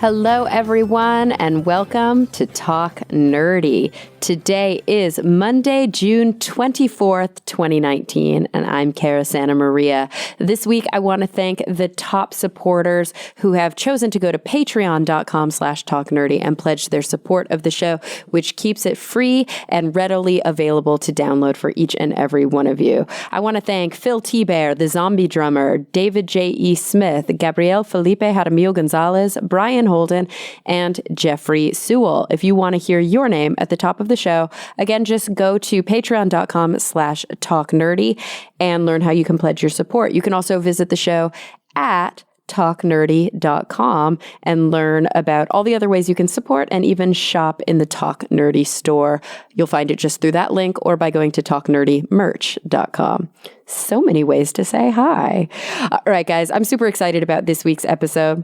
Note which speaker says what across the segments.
Speaker 1: Hello, everyone, and welcome to Talk Nerdy. Today is Monday, June 24th, 2019, and I'm Cara Santa Maria. This week, I want to thank the top supporters who have chosen to go to patreon.com/talknerdy and pledge their support of the show, which keeps it free and readily available to download for each and every one of you. I want to thank Phil T-Bear, the Zombie Drummer, David J.E. Smith, Gabriel Felipe Jaramillo Gonzalez, Brian Holden, and Jeffrey Sewell. If you want to hear your name at the top of the show, again, just go to patreon.com/talknerdy and learn how you can pledge your support. You can also visit the show at talknerdy.com and learn about all the other ways you can support and even shop in the Talk Nerdy store. You'll find it just through that link or by going to talknerdymerch.com. So many ways to say hi. All right, guys, I'm super excited about this week's episode.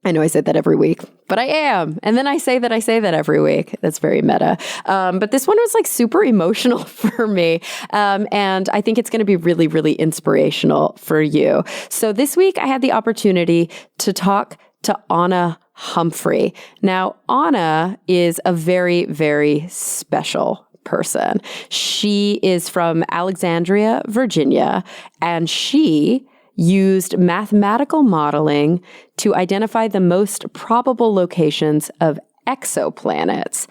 Speaker 1: I know I said that every week, but I am. And then I say that every week. That's very meta. But this one was like super emotional for me. And I think it's going to be really, really inspirational for you. So this week I had the opportunity to talk to Ana Humphrey. Now, Ana is a very, very special person. She is from Alexandria, Virginia, and she used mathematical modeling to identify the most probable locations of exoplanets,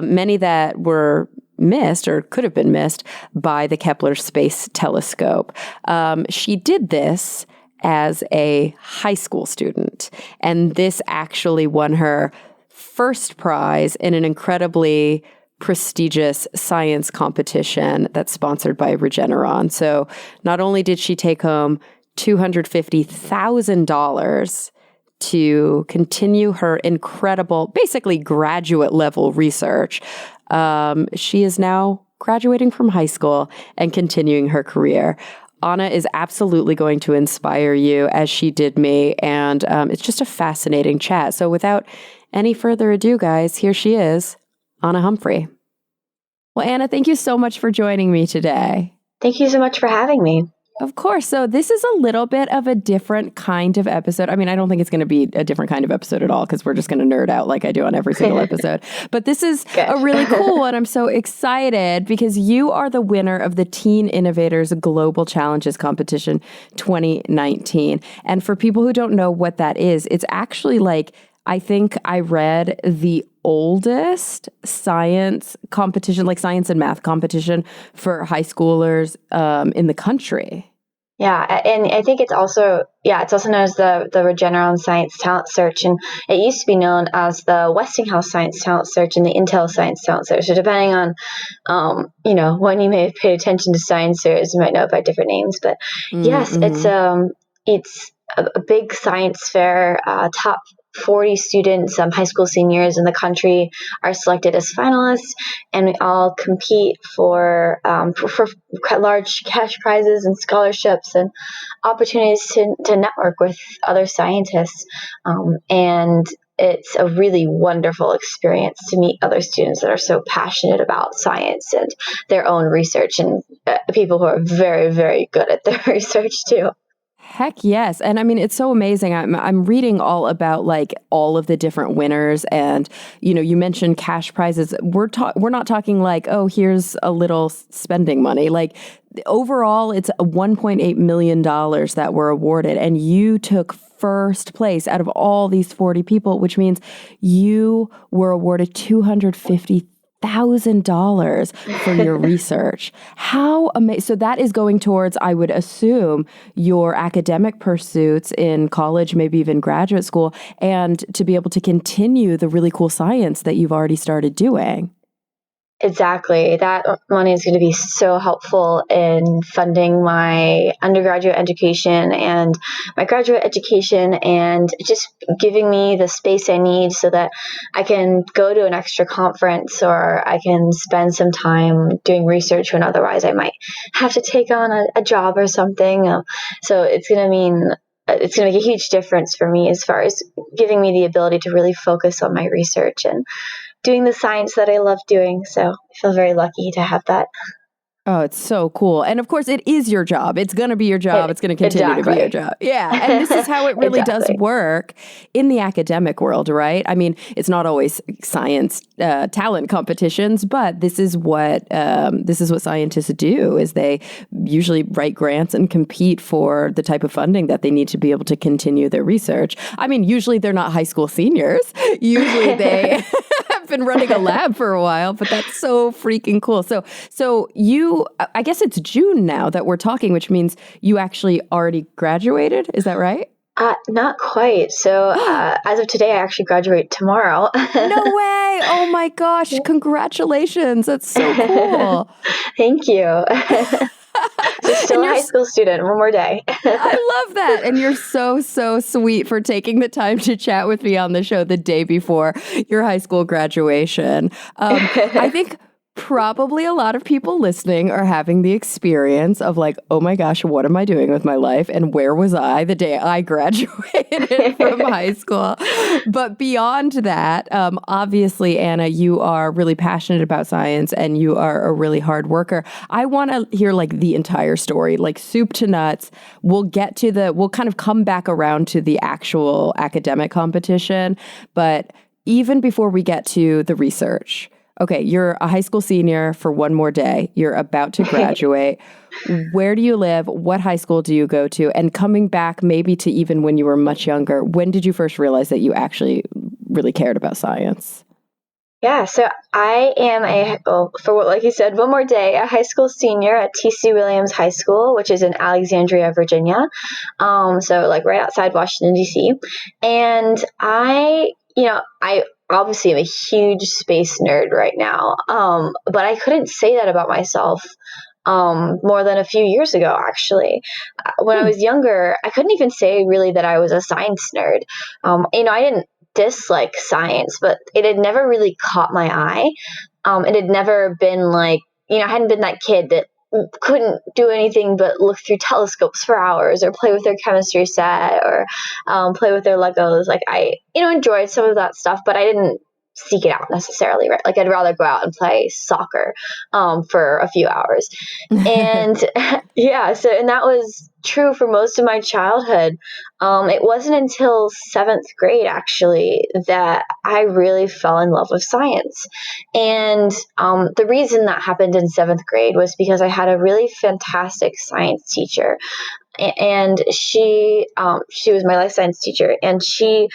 Speaker 1: many that were missed or could have been missed by the Kepler Space Telescope. She did this as a high school student, and this actually won her first prize in an incredibly prestigious science competition that's sponsored by Regeneron. So not only did she take home $250,000 to continue her incredible, basically graduate level research, she is now graduating from high school and continuing her career. Ana is absolutely going to inspire you as she did me, and it's just a fascinating chat. So without any further ado, guys, here she is, Ana Humphrey. Well, Ana, thank you so much for joining me today.
Speaker 2: Thank you so much for having me.
Speaker 1: Of course. So this is a little bit of a different kind of episode. I mean, I don't think it's going to be a different kind of episode at all because we're just going to nerd out like I do on every single episode. But this is a really cool one. I'm so excited because you are the winner of the Teen Innovators Global Challenges Competition 2019. And for people who don't know what that is, it's actually like, I think I read the oldest science competition, like science and math competition for high schoolers in the country.
Speaker 2: Yeah, and I think it's also known as the Regeneron Science Talent Search, and it used to be known as the Westinghouse Science Talent Search and the Intel Science Talent Search. So depending on, when you may have paid attention to science fairs, you might know it by different names. But yes, it's a big science fair. Top 40 students, high school seniors in the country, are selected as finalists, and we all compete for large cash prizes and scholarships and opportunities to network with other scientists. And it's a really wonderful experience to meet other students that are so passionate about science and their own research, and people who are very, very good at their research too.
Speaker 1: Heck yes. And I mean, it's so amazing. I'm reading all about like all of the different winners, and, you mentioned cash prizes. We're not talking like, oh, here's a little spending money. Like overall, it's $1.8 million that were awarded, and you took first place out of all these 40 people, which means you were awarded $250,000 for your research. How amazing. So that is going towards, I would assume, your academic pursuits in college, maybe even graduate school, and to be able to continue the really cool science that you've already started doing.
Speaker 2: Exactly. That money is going to be so helpful in funding my undergraduate education and my graduate education, and just giving me the space I need so that I can go to an extra conference, or I can spend some time doing research when otherwise I might have to take on a job or something. So it's going to make a huge difference for me as far as giving me the ability to really focus on my research and doing the science that I love doing. So I feel very lucky to have that.
Speaker 1: Oh, it's so cool. And of course, it is your job. It's going to be your job. It's going to continue to be your job. Yeah. And this is how it really does work in the academic world, right? I mean, it's not always science talent competitions, but this is what scientists do is they usually write grants and compete for the type of funding that they need to be able to continue their research. I mean, usually they're not high school seniors. Usually they have been running a lab for a while, but that's so freaking cool. So I guess it's June now that we're talking, which means you actually already graduated. Is that right?
Speaker 2: Not quite. So as of today, I actually graduate tomorrow.
Speaker 1: No way. Oh my gosh. Congratulations. That's so cool.
Speaker 2: Thank you. So still a high school student. One more day.
Speaker 1: I love that. And you're so, so sweet for taking the time to chat with me on the show the day before your high school graduation. I think probably a lot of people listening are having the experience of like, oh my gosh, what am I doing with my life? And where was I the day I graduated from high school? But beyond that, obviously, Ana, you are really passionate about science and you are a really hard worker. I want to hear like the entire story, like soup to nuts. We'll kind of come back around to the actual academic competition. But even before we get to the research, okay, you're a high school senior for one more day. You're about to graduate. Where do you live? What high school do you go to? And coming back maybe to even when you were much younger, when did you first realize that you actually really cared about science?
Speaker 2: Yeah, so I am like you said, one more day, a high school senior at T.C. Williams High School, which is in Alexandria, Virginia. So like right outside Washington, D.C. And I obviously am a huge space nerd right now. But I couldn't say that about myself more than a few years ago, actually. When I was younger, I couldn't even say really that I was a science nerd. I didn't dislike science, but it had never really caught my eye. It had never been like, I hadn't been that kid that couldn't do anything but look through telescopes for hours or play with their chemistry set or play with their Legos. Like I, enjoyed some of that stuff, but I didn't seek it out necessarily, right? Like I'd rather go out and play soccer for a few hours. And and that was true for most of my childhood. It wasn't until 7th grade, actually, that I really fell in love with science. And the reason that happened in 7th grade was because I had a really fantastic science teacher. And she was my life science teacher. And she,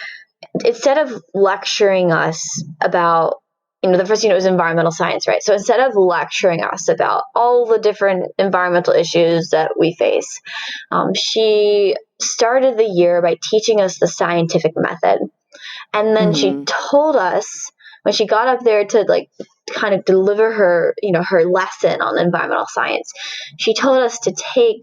Speaker 2: instead of lecturing us about, the first unit was environmental science, right? So instead of lecturing us about all the different environmental issues that we face, she started the year by teaching us the scientific method. And then she told us, when she got up there to like kind of deliver her, her lesson on environmental science, she told us to take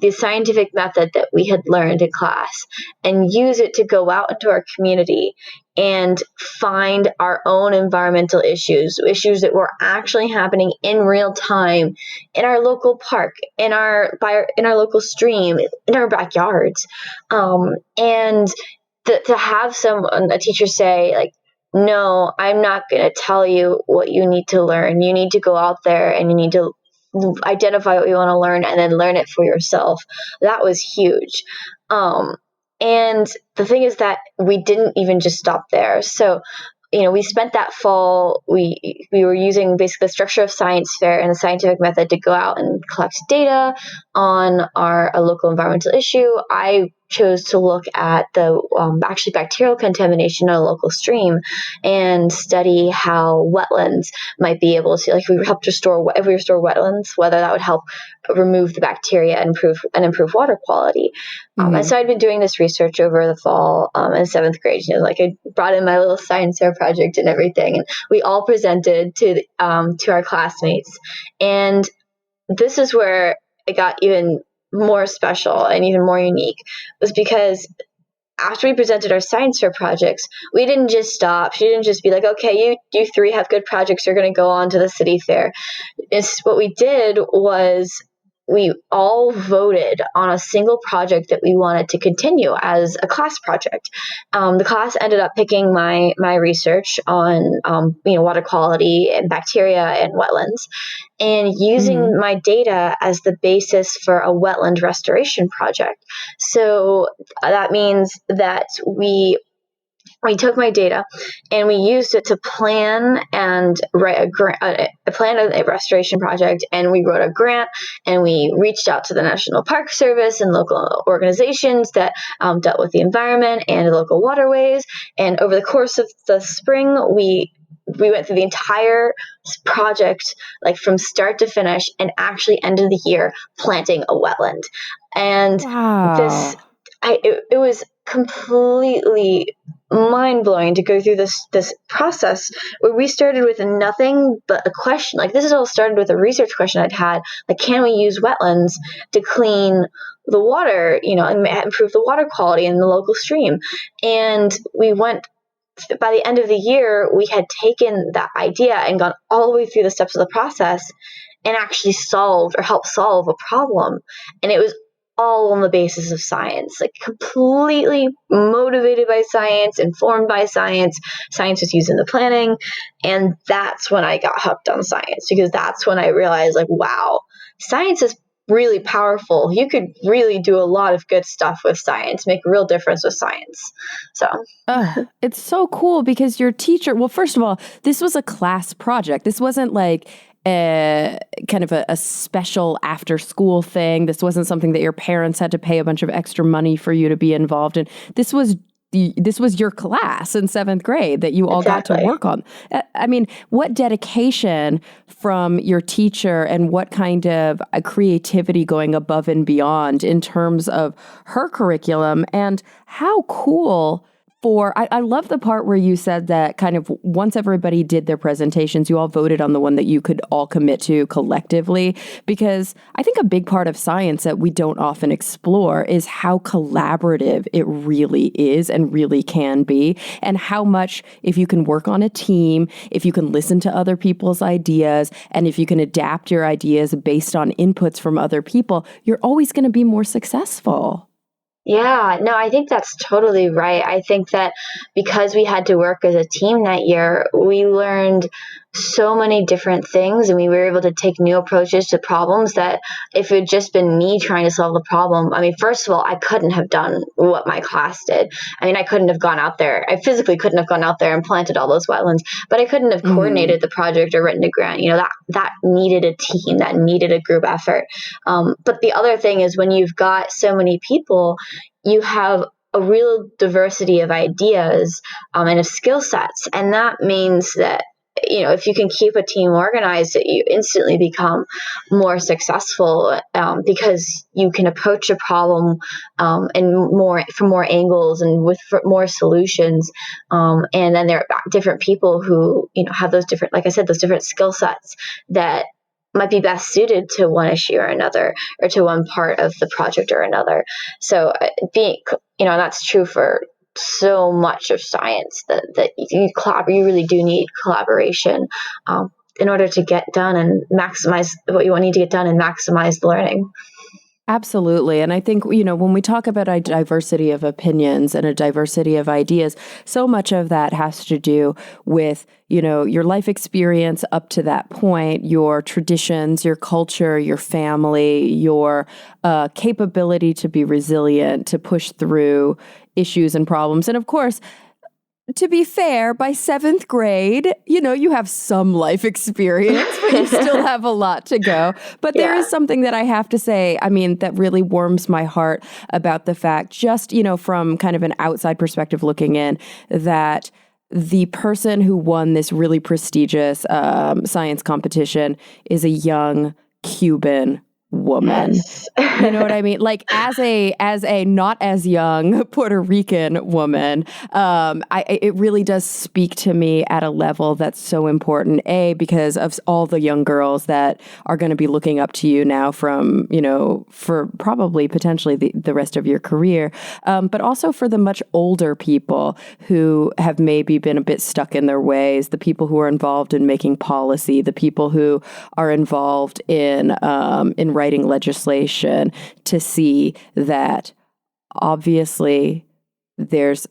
Speaker 2: the scientific method that we had learned in class and use it to go out into our community and find our own environmental issues that were actually happening in real time in our local park, in our local stream, in our backyards. And to have a teacher say like, no, I'm not going to tell you what you need to learn. You need to go out there and you need to identify what you want to learn and then learn it for yourself. That was huge. And the thing is that we didn't even just stop there. So, we spent that fall, we were using basically the structure of science fair and the scientific method to go out and collect data on a local environmental issue. I chose to look at the actually bacterial contamination in a local stream and study how wetlands might be able to, like if we restore wetlands, whether that would help remove the bacteria and improve water quality. And so I'd been doing this research over the fall in 7th grade. Like I brought in my little science fair project and everything, and we all presented to our classmates. And this is where it got even more special and even more unique, was because after we presented our science fair projects, we didn't just stop. She didn't just be like, okay, you three have good projects, you're going to go on to the city fair. What we did was we all voted on a single project that we wanted to continue as a class project. The class ended up picking my research on water quality and bacteria and wetlands, and using my data as the basis for a wetland restoration project. So that means that we took my data and we used it to plan and write a restoration project, and we wrote a grant, and we reached out to the National Park Service and local organizations that dealt with the environment and the local waterways. And over the course of the spring, we went through the entire project, like from start to finish, and actually ended the year planting a wetland. And
Speaker 1: wow.
Speaker 2: it was completely mind-blowing to go through this process where we started with nothing but a question. Like, this is all started with a research question I'd had, like, can we use wetlands to clean the water, and improve the water quality in the local stream? And by the end of the year, we had taken that idea and gone all the way through the steps of the process and actually solved or helped solve a problem. And it was all on the basis of science, like completely motivated by science, informed by science. Science was used in the planning. And that's when I got hooked on science, because that's when I realized, like, wow, science is really powerful. You could really do a lot of good stuff with science, make a real difference with science. So
Speaker 1: it's so cool because your teacher, well, first of all, this was a class project. This wasn't like kind of a special after school thing. This wasn't something that your parents had to pay a bunch of extra money for you to be involved in. This was your class in 7th grade that you all got to work on. I mean, what dedication from your teacher, and what kind of creativity going above and beyond in terms of her curriculum, and how cool. I love the part where you said that kind of once everybody did their presentations, you all voted on the one that you could all commit to collectively, because I think a big part of science that we don't often explore is how collaborative it really is and really can be, and how much, if you can work on a team, if you can listen to other people's ideas, and if you can adapt your ideas based on inputs from other people, you're always going to be more successful.
Speaker 2: Yeah, no, I think that's totally right. I think that because we had to work as a team that year, we learned so many different things, and we were able to take new approaches to problems that if it had just been me trying to solve the problem, I mean, first of all, I couldn't have done what my class did. I mean, I couldn't have gone out there. I physically couldn't have gone out there and planted all those wetlands, but I couldn't have coordinated the project or written a grant. That needed a team, that needed a group effort. But the other thing is, when you've got so many people, you have a real diversity of ideas and of skill sets. And that means that, if you can keep a team organized, that you instantly become more successful because you can approach a problem and from more angles and with more solutions. And then there are different people who, have those different, like I said, those different skill sets that might be best suited to one issue or another, or to one part of the project or another. So that's true for so much of science, that you really do need collaboration in order to get done and maximize what you need to get done and maximize the learning.
Speaker 1: Absolutely. And I think, when we talk about a diversity of opinions and a diversity of ideas, so much of that has to do with, your life experience up to that point, your traditions, your culture, your family, your capability to be resilient, to push through issues and problems. And of course, to be fair, by 7th grade, you have some life experience, but you still have a lot to go. But there is something that I have to say, I mean, that really warms my heart about the fact, just, from kind of an outside perspective looking in, that the person who won this really prestigious science competition is a young Cuban woman.
Speaker 2: Yes.
Speaker 1: You know what I mean? Like, as a not as young Puerto Rican woman, it really does speak to me at a level that's so important. Because of all the young girls that are going to be looking up to you now from, for probably potentially the rest of your career, but also for the much older people who have maybe been a bit stuck in their ways, the people who are involved in making policy, the people who are involved in writing legislation to see that obviously there's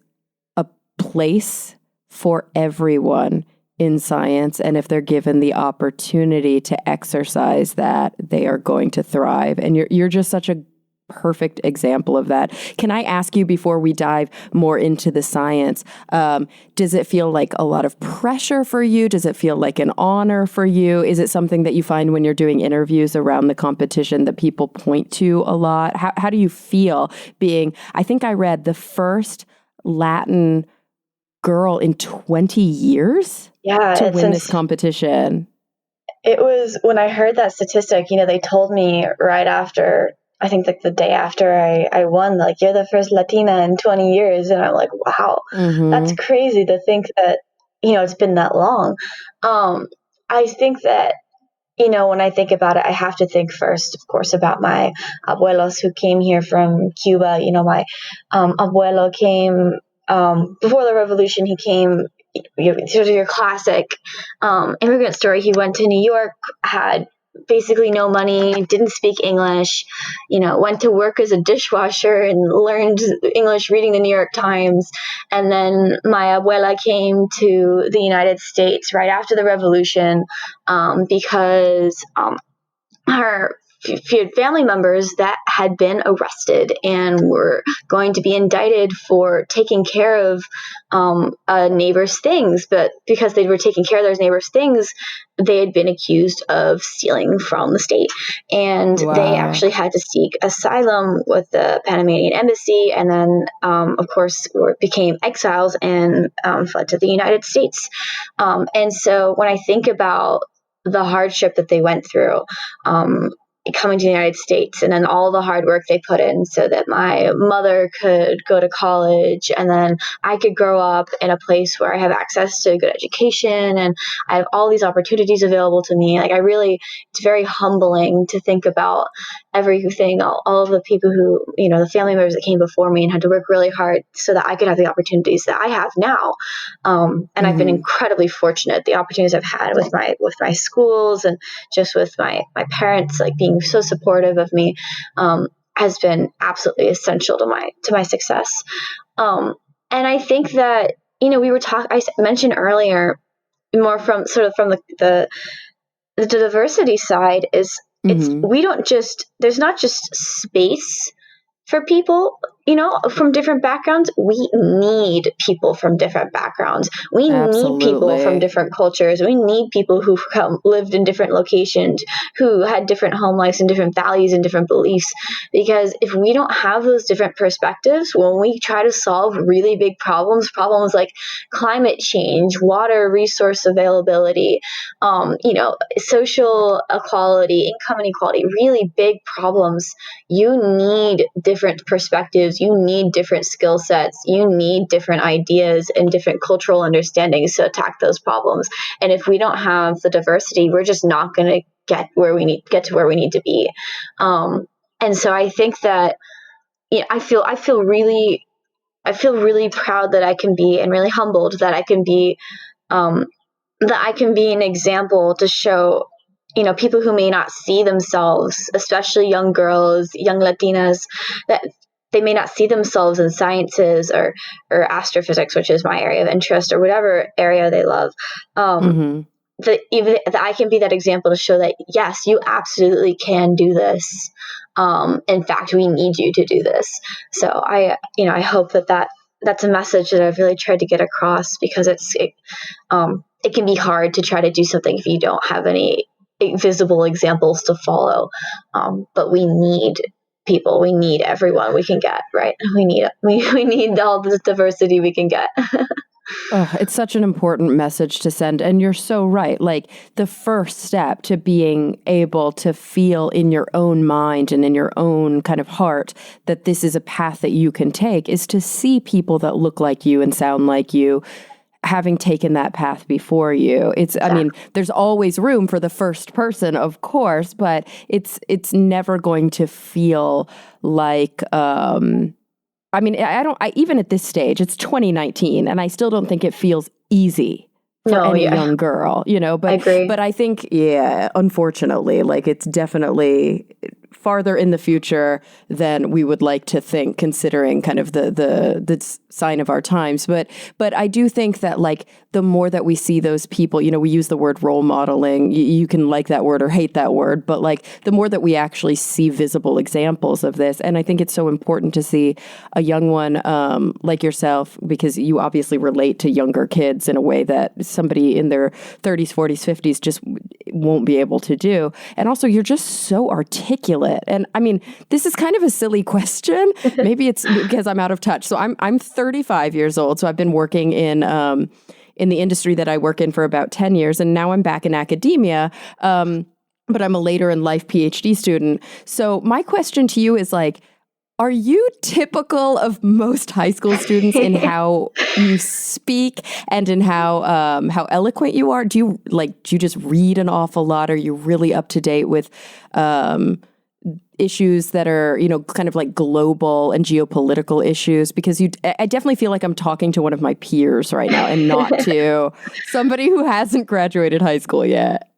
Speaker 1: a place for everyone in science. And if they're given the opportunity to exercise that, they are going to thrive. And you're just such a perfect example of that. Can I ask you, before we dive more into the science, does it feel like a lot of pressure for you? Does it feel like an honor for you? Is it something that you find when you're doing interviews around the competition that people point to a lot? How do you feel being, I think I read, the first Latin girl in 20 years to win this competition?
Speaker 2: It was, when I heard that statistic, they told me right after, I think like the day after I won, like, you're the first Latina in 20 years. And I'm like, wow, that's crazy to think that, it's been that long. I think that, when I think about it, I have to think first, of course, about my abuelos who came here from Cuba. My abuelo came before the revolution. He came, sort of your classic immigrant story. He went to New York, had basically no money, didn't speak English, went to work as a dishwasher and learned English reading the New York Times. And then my abuela came to the United States right after the revolution because her few family members that had been arrested and were going to be indicted for taking care of a neighbor's things. But because they were taking care of those neighbor's things, they had been accused of stealing from the state. And they actually had to seek asylum with the Panamanian embassy. And then, of course, became exiles and fled to the United States. And so when I think about the hardship that they went through, coming to the United States, and then all the hard work they put in so that my mother could go to college, and then I could grow up in a place where I have access to a good education and I have all these opportunities available to me. Like, it's very humbling to think about everything, all of the people who, the family members that came before me and had to work really hard so that I could have the opportunities that I have now. And I've been incredibly fortunate. The opportunities I've had with my schools and just with my parents, like, being so supportive of me, has been absolutely essential to my success. And I think that, I mentioned earlier, more from the diversity side, is there's not just space for people, from different backgrounds. We need people from different backgrounds. We need people from different cultures. We need people who lived in different locations, who had different home lives and different values and different beliefs. Because if we don't have those different perspectives, when we try to solve really big problems like climate change, water resource availability, social equality, income inequality, really big problems, you need different perspectives. You need different skill sets. You need different ideas and different cultural understandings to attack those problems. And if we don't have the diversity, we're just not going to get to where we need to be. And so I think that, I feel really proud that I can be, and really humbled that I can be, an example to show, people who may not see themselves, especially young girls, young Latinas, that they may not see themselves in sciences or astrophysics, which is my area of interest, or whatever area they love. That I can be that example to show that, yes, you absolutely can do this. In fact, we need you to do this. So I hope that's a message that I've really tried to get across, because it can be hard to try to do something if you don't have any visible examples to follow. But we need people. We need everyone we can get, right? We need all this diversity we can get.
Speaker 1: Oh, it's such an important message to send. And you're so right. Like, the first step to being able to feel in your own mind and in your own kind of heart that this is a path that you can take is to see people that look like you and sound like you having taken that path before you. I mean, there's always room for the first person, of course, but it's never going to feel like, I mean, even at this stage, it's 2019, and I still don't think it feels easy for any young girl, but I agree. But I think, unfortunately, like, it's definitely farther in the future than we would like to think, considering kind of the sign of our times. But I do think that like the more that we see those people, we use the word role modeling. You can like that word or hate that word, but like the more that we actually see visible examples of this, and I think it's so important to see a young one like yourself, because you obviously relate to younger kids in a way that somebody in their 30s, 40s, 50s just won't be able to do. And also, you're just so articulate. And I mean, this is kind of a silly question. Maybe it's because I'm out of touch. So I'm 35 years old. So I've been working in the industry that I work in for about 10 years. And now I'm back in academia. But I'm a later in life PhD student. So my question to you is like, are you typical of most high school students in how you speak and in how eloquent you are? Do you just read an awful lot? Are you really up to date with issues that are, kind of like global and geopolitical issues? Because I definitely feel like I'm talking to one of my peers right now and not to somebody who hasn't graduated high school yet.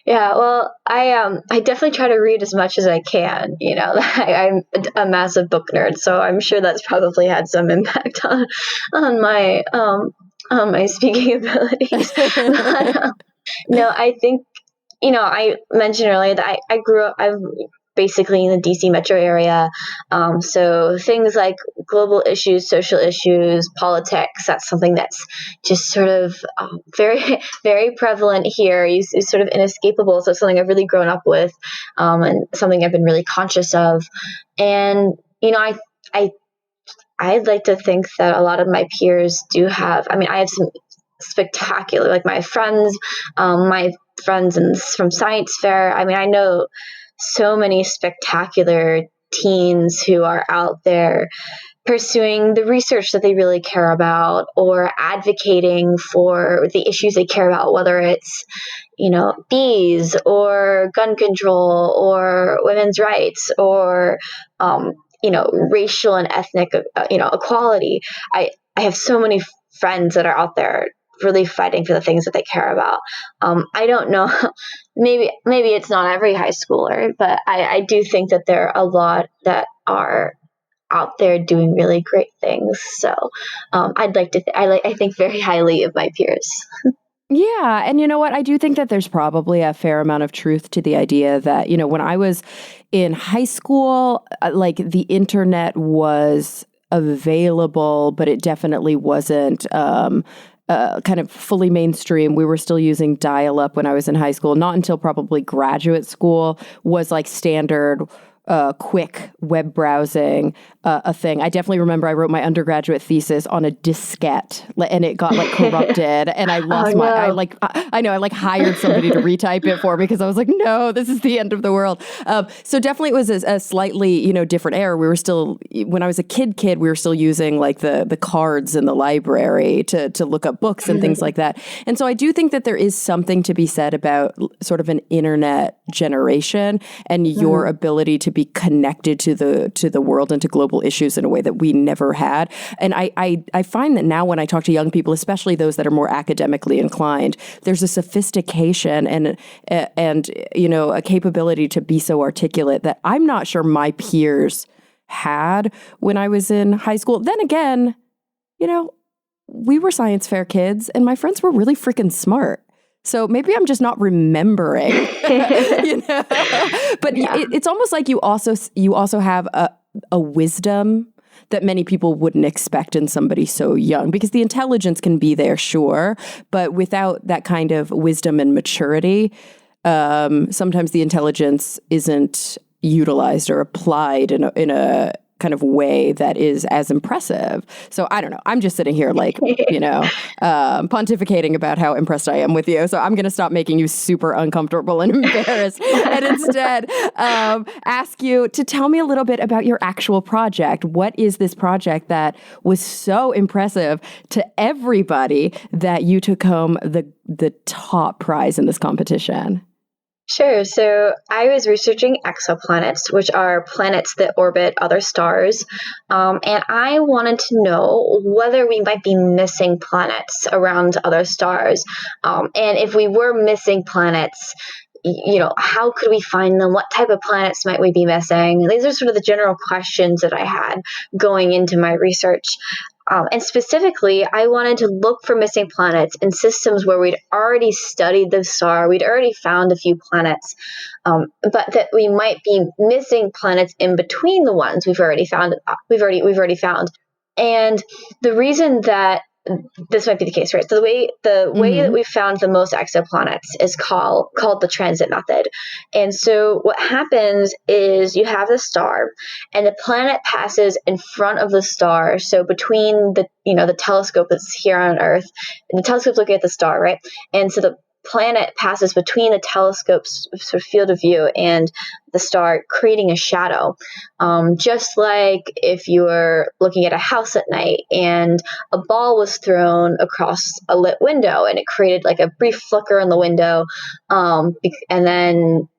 Speaker 2: Yeah, well, I definitely try to read as much as I can. I'm a massive book nerd, so I'm sure that's probably had some impact on my my speaking abilities. But, no, I think I mentioned earlier that I grew up. I'm basically in the DC metro area, so things like global issues, social issues, politics, that's something that's just sort of very, very prevalent here. It's sort of inescapable. So it's something I've really grown up with, and something I've been really conscious of. And, I'd like to think that a lot of my peers do have, I have some spectacular, like my friends from science fair. I know so many spectacular teens who are out there pursuing the research that they really care about or advocating for the issues they care about, whether it's, bees or gun control or women's rights or, racial and ethnic, equality. I have so many friends that are out there really fighting for the things that they care about. I don't know, maybe it's not every high schooler, but I do think that there are a lot that are out there doing really great things. So I'd like to, I think very highly of my peers.
Speaker 1: Yeah. And you know what? I do think that there's probably a fair amount of truth to the idea that, when I was in high school, like the internet was available, but it definitely wasn't kind of fully mainstream. We were still using dial-up when I was in high school. Not until probably graduate school was like standard quick web browsing a thing. I definitely remember I wrote my undergraduate thesis on a diskette, and it got like corrupted, and I lost I hired somebody to retype it for me because I was like, no, this is the end of the world. So definitely it was a slightly different era. We were still, when I was a kid, we were still using like the cards in the library to look up books and things like that. And so I do think that there is something to be said about sort of an internet generation and your ability to be connected to the world and to global issues in a way that we never had. And I find that now when I talk to young people, especially those that are more academically inclined, there's a sophistication and a capability to be so articulate that I'm not sure my peers had when I was in high school. Then again, we were science fair kids and my friends were really freaking smart. So maybe I'm just not remembering, But it's almost like you also have a wisdom that many people wouldn't expect in somebody so young, because the intelligence can be there, sure, but without that kind of wisdom and maturity, sometimes the intelligence isn't utilized or applied in a kind of way that is as impressive. So I don't know. I'm just sitting here like, pontificating about how impressed I am with you. So I'm going to stop making you super uncomfortable and embarrassed and instead ask you to tell me a little bit about your actual project. What is this project that was so impressive to everybody that you took home the top prize in this competition?
Speaker 2: Sure. So I was researching exoplanets, which are planets that orbit other stars. And I wanted to know whether we might be missing planets around other stars. And if we were missing planets, how could we find them? What type of planets might we be missing? These are sort of the general questions that I had going into my research. And specifically, I wanted to look for missing planets in systems where we'd already studied the star, we'd already found a few planets, but that we might be missing planets in between the ones we've already found. And the reason that this might be the case, right? So the way that we found the most exoplanets is called the transit method. And so what happens is you have the star, and the planet passes in front of the star. So between the telescope that's here on Earth, the telescope's looking at the star, right? And so the planet passes between the telescope's sort of field of view and the star, creating a shadow. Just like if you were looking at a house at night and a ball was thrown across a lit window and it created like a brief flicker in the window, and then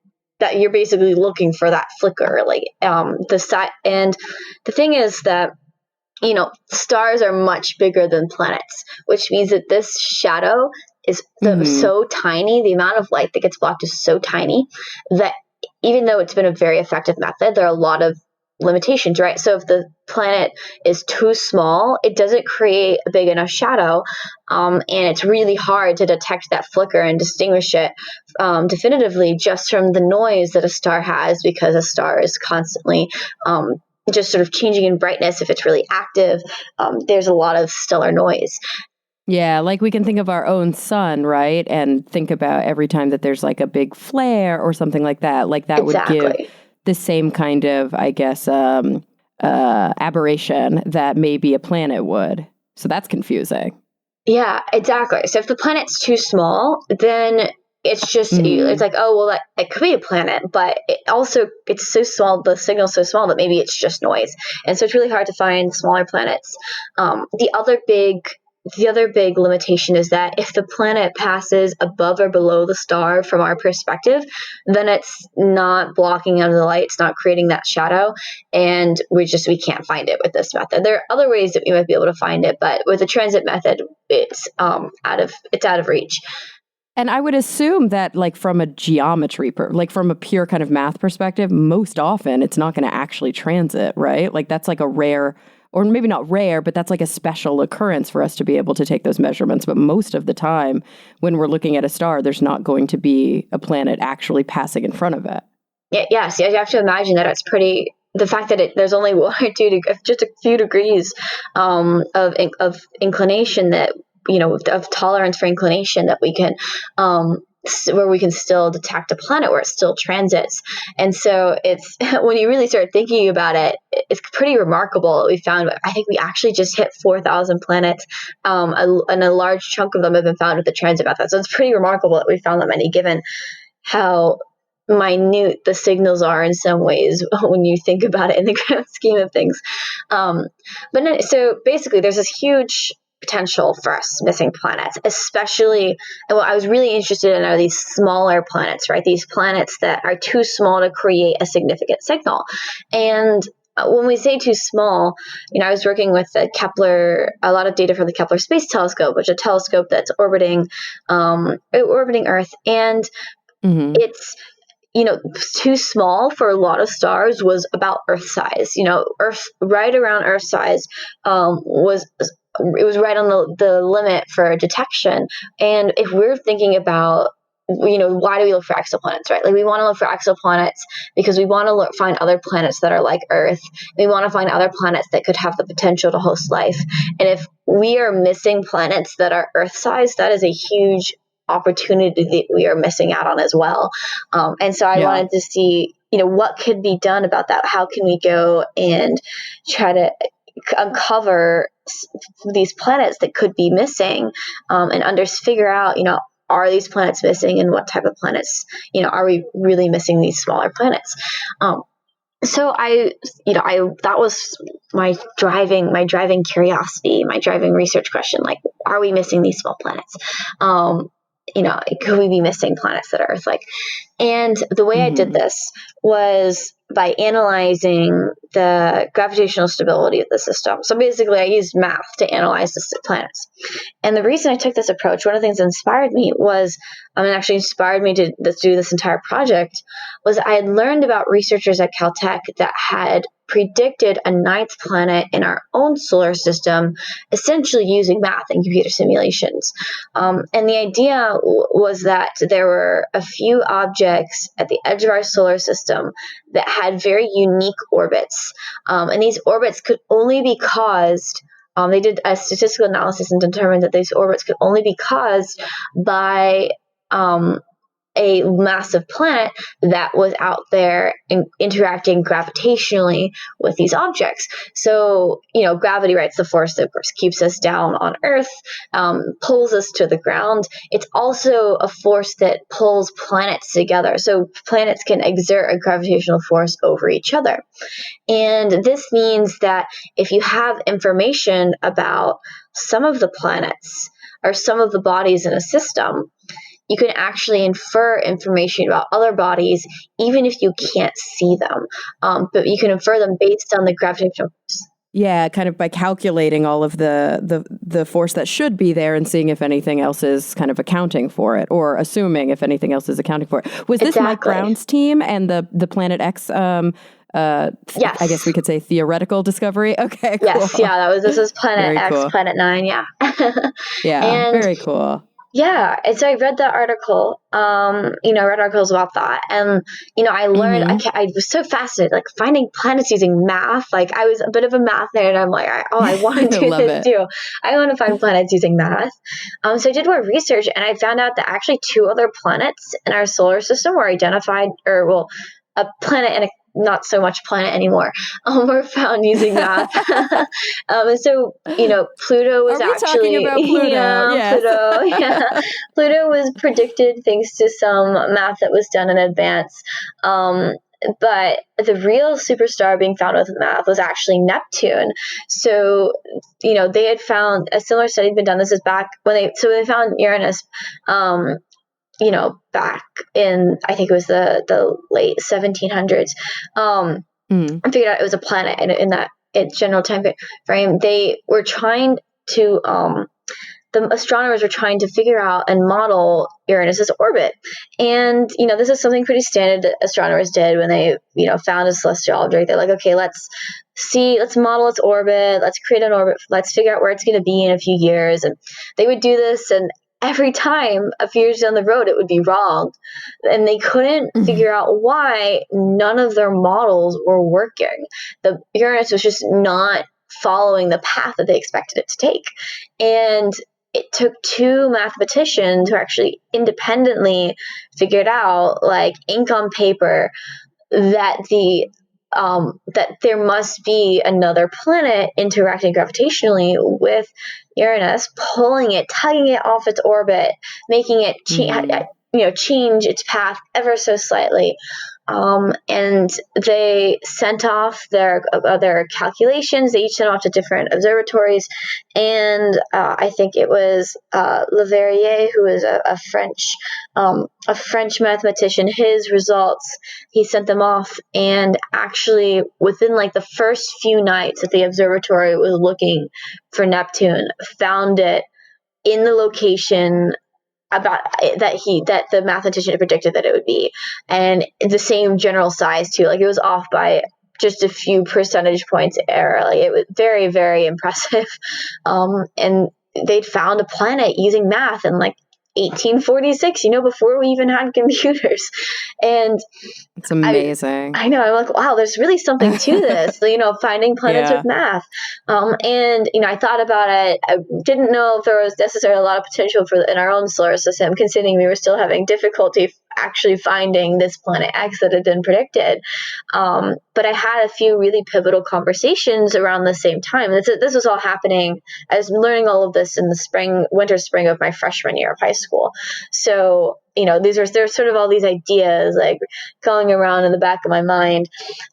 Speaker 2: that you're basically looking for that flicker, the side. And the thing is that stars are much bigger than planets, which means that this shadow is so tiny. The amount of light that gets blocked is so tiny that even though it's been a very effective method, there are a lot of limitations, right? So if the planet is too small, it doesn't create a big enough shadow, and it's really hard to detect that flicker and distinguish it definitively just from the noise that a star has, because a star is constantly just sort of changing in brightness. If it's really active, there's a lot of stellar noise.
Speaker 1: Yeah, like we can think of our own sun, right? And think about every time that there's like a big flare or something like that. Like that
Speaker 2: Exactly.
Speaker 1: would give the same kind of, I guess, aberration that maybe a planet would. So that's confusing.
Speaker 2: Yeah, exactly. So if the planet's too small, then it's just, it's like, oh, well, that could be a planet, but it's so small, the signal's so small that maybe it's just noise. And so it's really hard to find smaller planets. The other big limitation is that if the planet passes above or below the star from our perspective, then it's not blocking out the light. It's not creating that shadow. And we can't find it with this method. There are other ways that we might be able to find it, but with the transit method, it's out of reach.
Speaker 1: And I would assume that, like, from a geometry, like from a pure kind of math perspective, most often it's not going to actually transit, right? Like that's like a rare, or maybe not rare, but that's like a special occurrence for us to be able to take those measurements. But most of the time when we're looking at a star, there's not going to be a planet actually passing in front of it.
Speaker 2: Yes, you have to imagine that the fact that there's only 1 or 2, just a few degrees of inclination, that of tolerance for inclination, that we can where we can still detect a planet where it still transits. And so it's when you really start thinking about it, it's pretty remarkable. We found, I think we actually just hit 4,000 planets, and a large chunk of them have been found with the transit method. So it's pretty remarkable that we found that many, given how minute the signals are in some ways when you think about it in the grand scheme of things. So basically there's this huge potential for us missing planets, especially, and what I was really interested in are these smaller planets, right? These planets that are too small to create a significant signal. And when we say too small, I was working with the Kepler, a lot of data from the Kepler Space Telescope, which is a telescope that's orbiting Earth, and it's too small for a lot of stars was about Earth size. Earth, right around Earth size, was right on the limit for detection. And if we're thinking about, why do we look for exoplanets, right? Like we want to look for exoplanets because we want to find other planets that are like Earth. We want to find other planets that could have the potential to host life. And if we are missing planets that are Earth size, that is a huge opportunity that we are missing out on as well. And so I wanted to see, what could be done about that? How can we go and try to uncover these planets that could be missing, and figure out, are these planets missing, and what type of planets, are we really missing these smaller planets? So that was my driving curiosity, my driving research question. Like, are we missing these small planets? Could we be missing planets that are Earth-like? And the way I did this was by analyzing the gravitational stability of the system. So basically, I used math to analyze the planets. And the reason I took this approach, one of the things that inspired me was, and actually inspired me to do this entire project, was I had learned about researchers at Caltech that had predicted a ninth planet in our own solar system, essentially using math and computer simulations. And the idea was that there were a few objects at the edge of our solar system that had very unique orbits. And these orbits could only be caused, they did a statistical analysis and determined that these orbits could only be caused by a massive planet that was out there interacting gravitationally with these objects. So, gravity, right? It's the force that, of course, keeps us down on Earth, pulls us to the ground. It's also a force that pulls planets together. So planets can exert a gravitational force over each other. And this means that if you have information about some of the planets or some of the bodies in a system, you can actually infer information about other bodies, even if you can't see them. But you can infer them based on the gravitational force.
Speaker 1: Yeah, kind of by calculating all of the force that should be there and seeing if anything else is kind of accounting for it, or assuming if anything else is accounting for it. Was this Mike Brown's team and the Planet X? Yes. I guess we could say theoretical discovery. Okay, cool.
Speaker 2: Yes, yeah, this was Planet X, cool. Planet 9, yeah.
Speaker 1: Yeah, very cool.
Speaker 2: Yeah, and so I read the article, read articles about that, and, I learned, I was so fascinated, like, finding planets using math. Like, I was a bit of a math nerd, and I'm like, I want to do this too. I want to find planets using math. So I did more research, and I found out that actually 2 other planets in our solar system were identified, a planet and a not so much planet anymore, were found using math. So, Pluto was
Speaker 1: talking about Pluto? Yes.
Speaker 2: Pluto, yeah. Pluto was predicted thanks to some math that was done in advance. But the real superstar being found with math was actually Neptune. So, they had found a similar study had been done. This is back when they found Uranus, back in, I think it was the late 1700s, and figured out it was a planet in that general time frame. They were trying to, the astronomers were trying to figure out and model Uranus's orbit. And, this is something pretty standard that astronomers did when they, found a celestial object. They're like, okay, let's model its orbit. Let's create an orbit. Let's figure out where it's going to be in a few years. And they would do this, and every time, a few years down the road, it would be wrong. And they couldn't figure out why none of their models were working. The Uranus was just not following the path that they expected it to take. And it took 2 mathematicians who actually independently figured out, like ink on paper, that that there must be another planet interacting gravitationally with Uranus, pulling it, tugging it off its orbit, making it change its path ever so slightly. And they sent off their calculations. They each sent off to different observatories, and I think it was Leverrier, who is a French mathematician. His results, he sent them off, and actually within like the first few nights that the observatory was looking for Neptune, found it in the location that the mathematician had predicted that it would be, and the same general size too. Like, it was off by just a few percentage points error. Like, it was very, very impressive. And they'd found a planet using math in like 1846, before we even had computers. And
Speaker 1: it's amazing.
Speaker 2: I know. I'm like, wow, there's really something to this, finding planets with math. And, I thought about it. I didn't know if there was necessarily a lot of potential in our own solar system, considering we were still having difficulty actually finding this planet X that had been predicted. But I had a few really pivotal conversations around the same time. This was all happening. I was learning all of this in the winter, spring of my freshman year of high school. So, there's sort of all these ideas like going around in the back of my mind.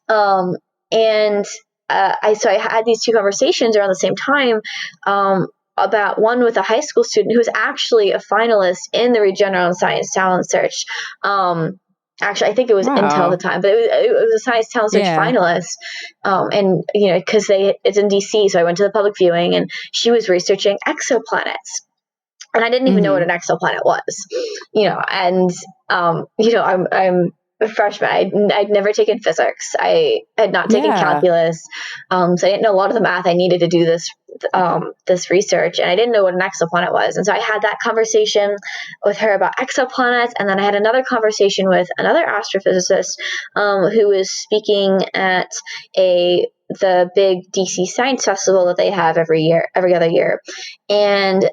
Speaker 2: And I had these 2 conversations around the same time, about one with a high school student who's actually a finalist in the Regeneron Science Talent Search. Actually, I think it was Intel at the time, but it was a Science Talent Search finalist. And, because it's in DC, so I went to the public viewing, and she was researching exoplanets. And I didn't even know what an exoplanet was, and, I'm a freshman. I'd never taken physics. I had not taken calculus. So I didn't know a lot of the math I needed to do this research, and I didn't know what an exoplanet was. And so I had that conversation with her about exoplanets, and then I had another conversation with another astrophysicist who was speaking at the big DC Science Festival that they have every other year, and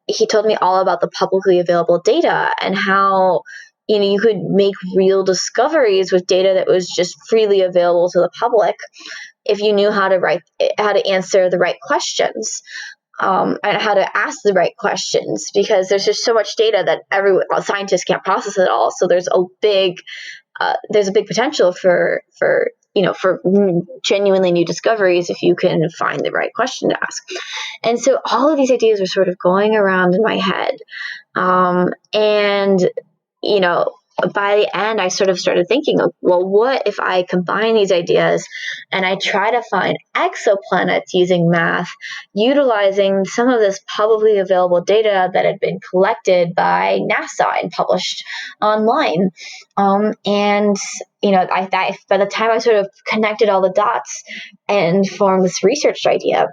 Speaker 2: he told me all about the publicly available data and how you could make real discoveries with data that was just freely available to the public if you knew how to answer the right questions, and how to ask the right questions, because there's just so much data that scientists can't process it all. So there's a big potential for genuinely new discoveries if you can find the right question to ask. And so all of these ideas were sort of going around in my head. And by the end, I sort of started thinking, well, what if I combine these ideas and I try to find exoplanets using math, utilizing some of this publicly available data that had been collected by NASA and published online. And by the time I sort of connected all the dots and formed this research idea,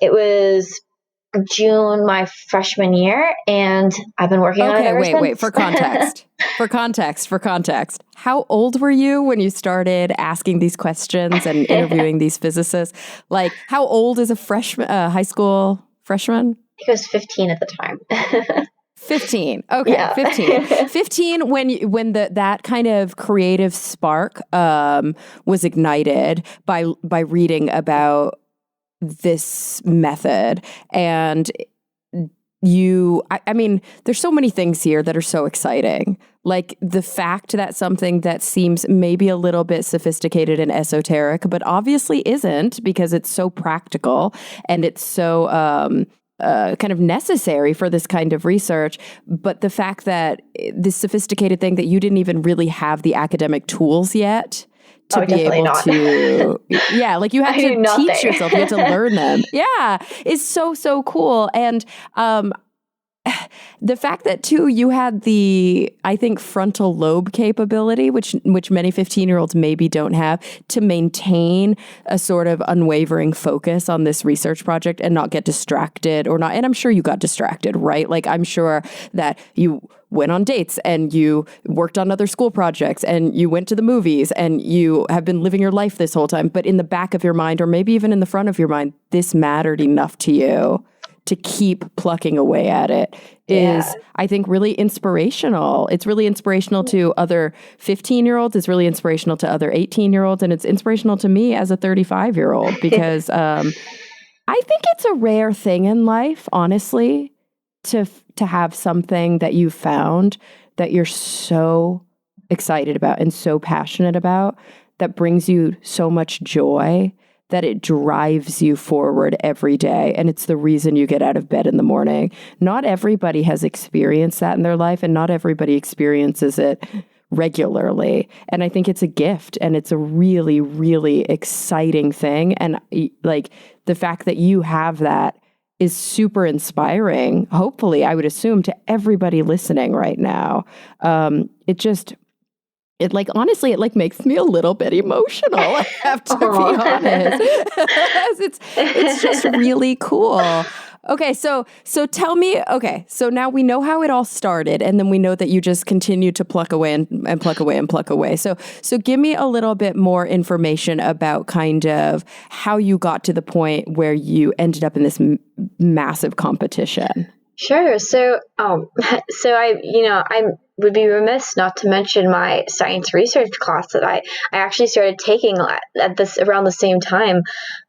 Speaker 2: it was June my freshman year, and I've been working on it ever since.
Speaker 1: Wait. For context. How old were you when you started asking these questions and interviewing these physicists? Like, how old is a freshman, high school freshman?
Speaker 2: I was 15 at the time.
Speaker 1: 15. Okay, yeah. 15. 15 when that kind of creative spark was ignited by reading about this method. And I mean, there's so many things here that are so exciting. Like the fact that something that seems maybe a little bit sophisticated and esoteric, but obviously isn't, because it's so practical and it's so kind of necessary for this kind of research. But the fact that this sophisticated thing that you didn't even really have the academic tools yet to be able to, like you had to teach yourself, you had to learn them. Yeah, it's so cool. And the fact that too, you had the, I think, frontal lobe capability, which many 15-year-olds maybe don't have, to maintain a sort of unwavering focus on this research project and not get distracted or not. And I'm sure you got distracted, right? Like I'm sure that you went on dates and you worked on other school projects and you went to the movies and you have been living your life this whole time. But in the back of your mind, or maybe even in the front of your mind, this mattered enough to you to keep plucking away at it is, I think, really inspirational. It's really inspirational to other 15-year-olds. It's really inspirational to other 18-year-olds. And it's inspirational to me as a 35-year-old because I think it's a rare thing in life, honestly, to have something that you found that you're so excited about and so passionate about that brings you so much joy that it drives you forward every day. And it's the reason you get out of bed in the morning. Not everybody has experienced that in their life, and not everybody experiences it regularly. And I think it's a gift, and it's a really, really exciting thing. And like the fact that you have that is super inspiring, hopefully, I would assume, to everybody listening right now. It honestly, it makes me a little bit emotional, I have to be honest. It's just really cool. Okay, so tell me, so now we know how it all started, and then we know that you just continue to pluck away and pluck away and pluck away. So give me a little bit more information about kind of how you got to the point where you ended up in this massive competition.
Speaker 2: Sure. So I would be remiss not to mention my science research class that I actually started taking around the same time.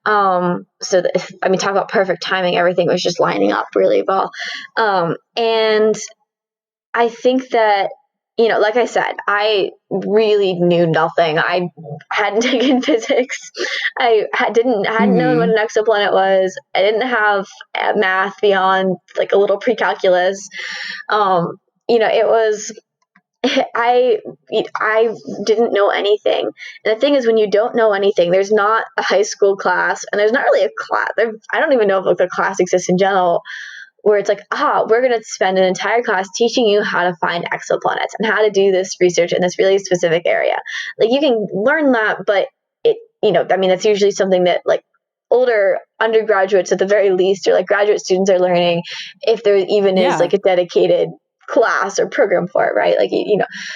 Speaker 2: Talk about perfect timing. Everything was just lining up really well. And I think that, like I said, I really knew nothing. I hadn't taken physics. I hadn't known what an exoplanet was. I didn't have math beyond a little pre-calculus. It was I didn't know anything. And the thing is, when you don't know anything, there's not a high school class, and there's not really a class. I don't even know if like a class exists in general, where it's like, we're going to spend an entire class teaching you how to find exoplanets and how to do this research in this really specific area. Like, you can learn that, but that's usually something that like older undergraduates at the very least, or like graduate students are learning, if there even is like a dedicated class or program for it, right? Like,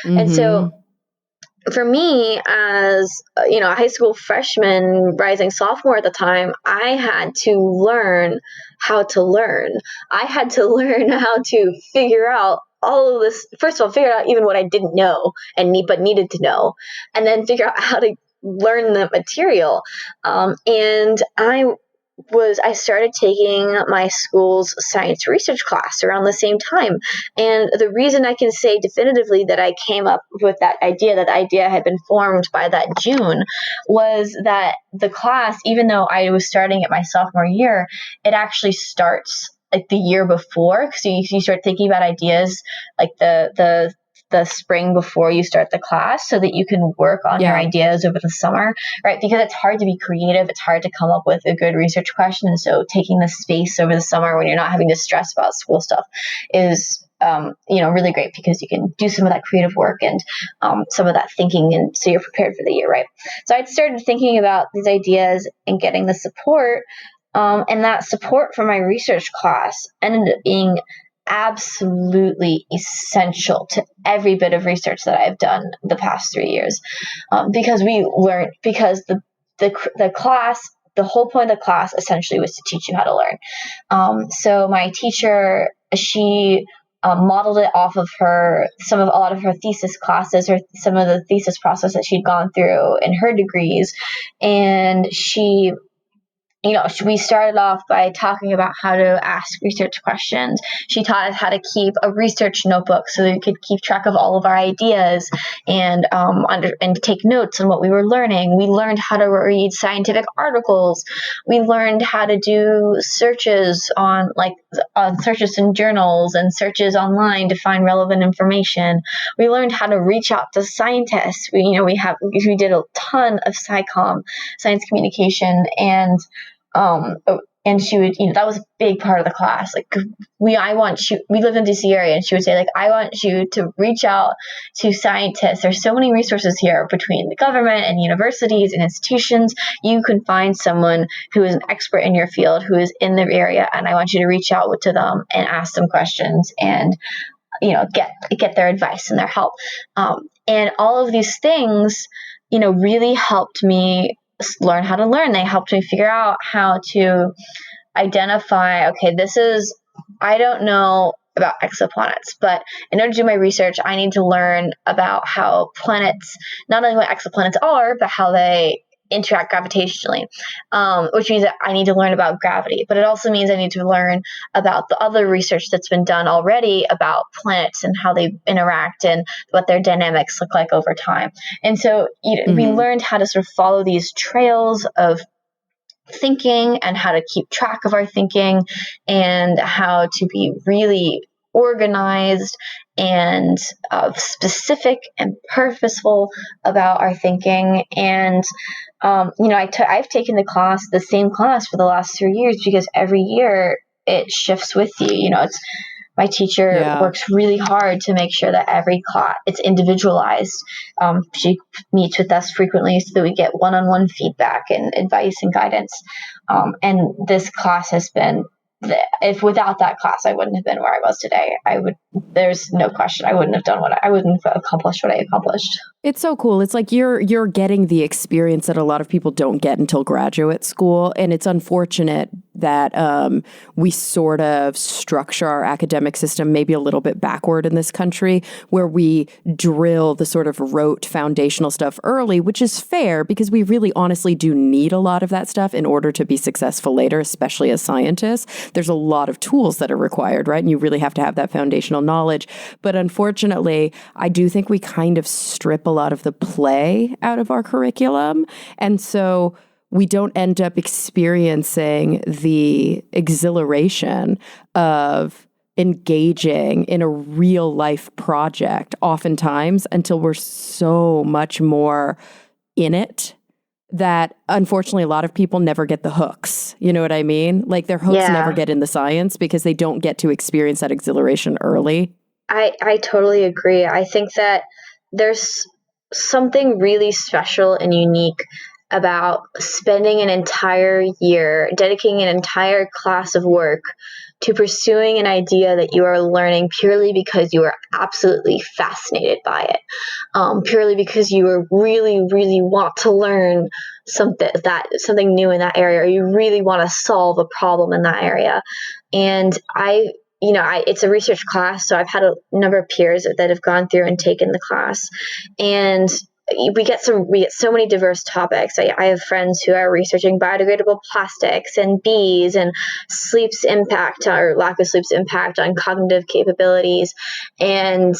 Speaker 2: and so for me, as a high school freshman, rising sophomore at the time, I had to learn how to learn. I had to learn how to figure out all of this. First of all, figure out even what I didn't know but needed to know, and then figure out how to learn the material. And I started taking my school's science research class around the same time. And the reason I can say definitively that I came up with that the idea had been formed by that June, was that the class, even though I was starting at my sophomore year, it actually starts like the year before. So you start thinking about ideas like the spring before you start the class, so that you can work on your ideas over the summer, right? Because it's hard to be creative. It's hard to come up with a good research question. And so taking the space over the summer when you're not having to stress about school stuff is, really great, because you can do some of that creative work and some of that thinking. And so you're prepared for the year, right? So I'd started thinking about these ideas and getting the support. And that support from my research class ended up being absolutely essential to every bit of research that I've done the past 3 years, because the class, the whole point of the class essentially was to teach you how to learn. So my teacher, she modeled it off of a lot of her thesis classes, or some of the thesis process that she'd gone through in her degrees, and she we started off by talking about how to ask research questions. She taught us how to keep a research notebook so that we could keep track of all of our ideas and take notes on what we were learning. We learned how to read scientific articles. We learned how to do searches on searches in journals and searches online to find relevant information. We learned how to reach out to scientists. We did a ton of SciComm, science communication, and she would, that was a big part of the class. Like, we live in the DC area, and she would say, like, I want you to reach out to scientists. There's so many resources here between the government and universities and institutions. You can find someone who is an expert in your field, who is in their area, and I want you to reach out to them and ask them questions and, get their advice and their help. And all of these things, really helped me learn how to learn. They helped me figure out how to identify, okay, I don't know about exoplanets, but in order to do my research, I need to learn about how planets, not only what exoplanets are, but how they interact gravitationally, which means that I need to learn about gravity. But it also means I need to learn about the other research that's been done already about planets and how they interact and what their dynamics look like over time. And so we learned how to sort of follow these trails of thinking and how to keep track of our thinking and how to be really organized and specific and purposeful about our thinking. And I've taken the same class for the last 3 years, because every year it shifts with you. My teacher works really hard to make sure that every class, it's individualized. She meets with us frequently so that we get one-on-one feedback and advice and guidance. And this class has been, if without that class, I wouldn't have been where I was today. There's no question. I wouldn't have accomplished what I accomplished.
Speaker 1: It's so cool. It's like you're getting the experience that a lot of people don't get until graduate school. And it's unfortunate that we sort of structure our academic system maybe a little bit backward in this country, where we drill the sort of rote foundational stuff early, which is fair, because we really honestly do need a lot of that stuff in order to be successful later, especially as scientists. There's a lot of tools that are required, right? And you really have to have that foundational knowledge. But unfortunately, I do think we kind of strip a lot of the play out of our curriculum. And so we don't end up experiencing the exhilaration of engaging in a real life project oftentimes until we're so much more in it that unfortunately a lot of people never get the hooks. You know what I mean? Like their hooks never get in the science because they don't get to experience that exhilaration early.
Speaker 2: I totally agree. I think that there's something really special and unique about spending an entire year, dedicating an entire class of work to pursuing an idea that you are learning purely because you are absolutely fascinated by it, purely because you are really, really want to learn something new in that area, or you really want to solve a problem in that area. And it's a research class, so I've had a number of peers that have gone through and taken the class, and we get so many diverse topics. I have friends who are researching biodegradable plastics and bees and sleep's impact or lack of sleep's impact on cognitive capabilities, and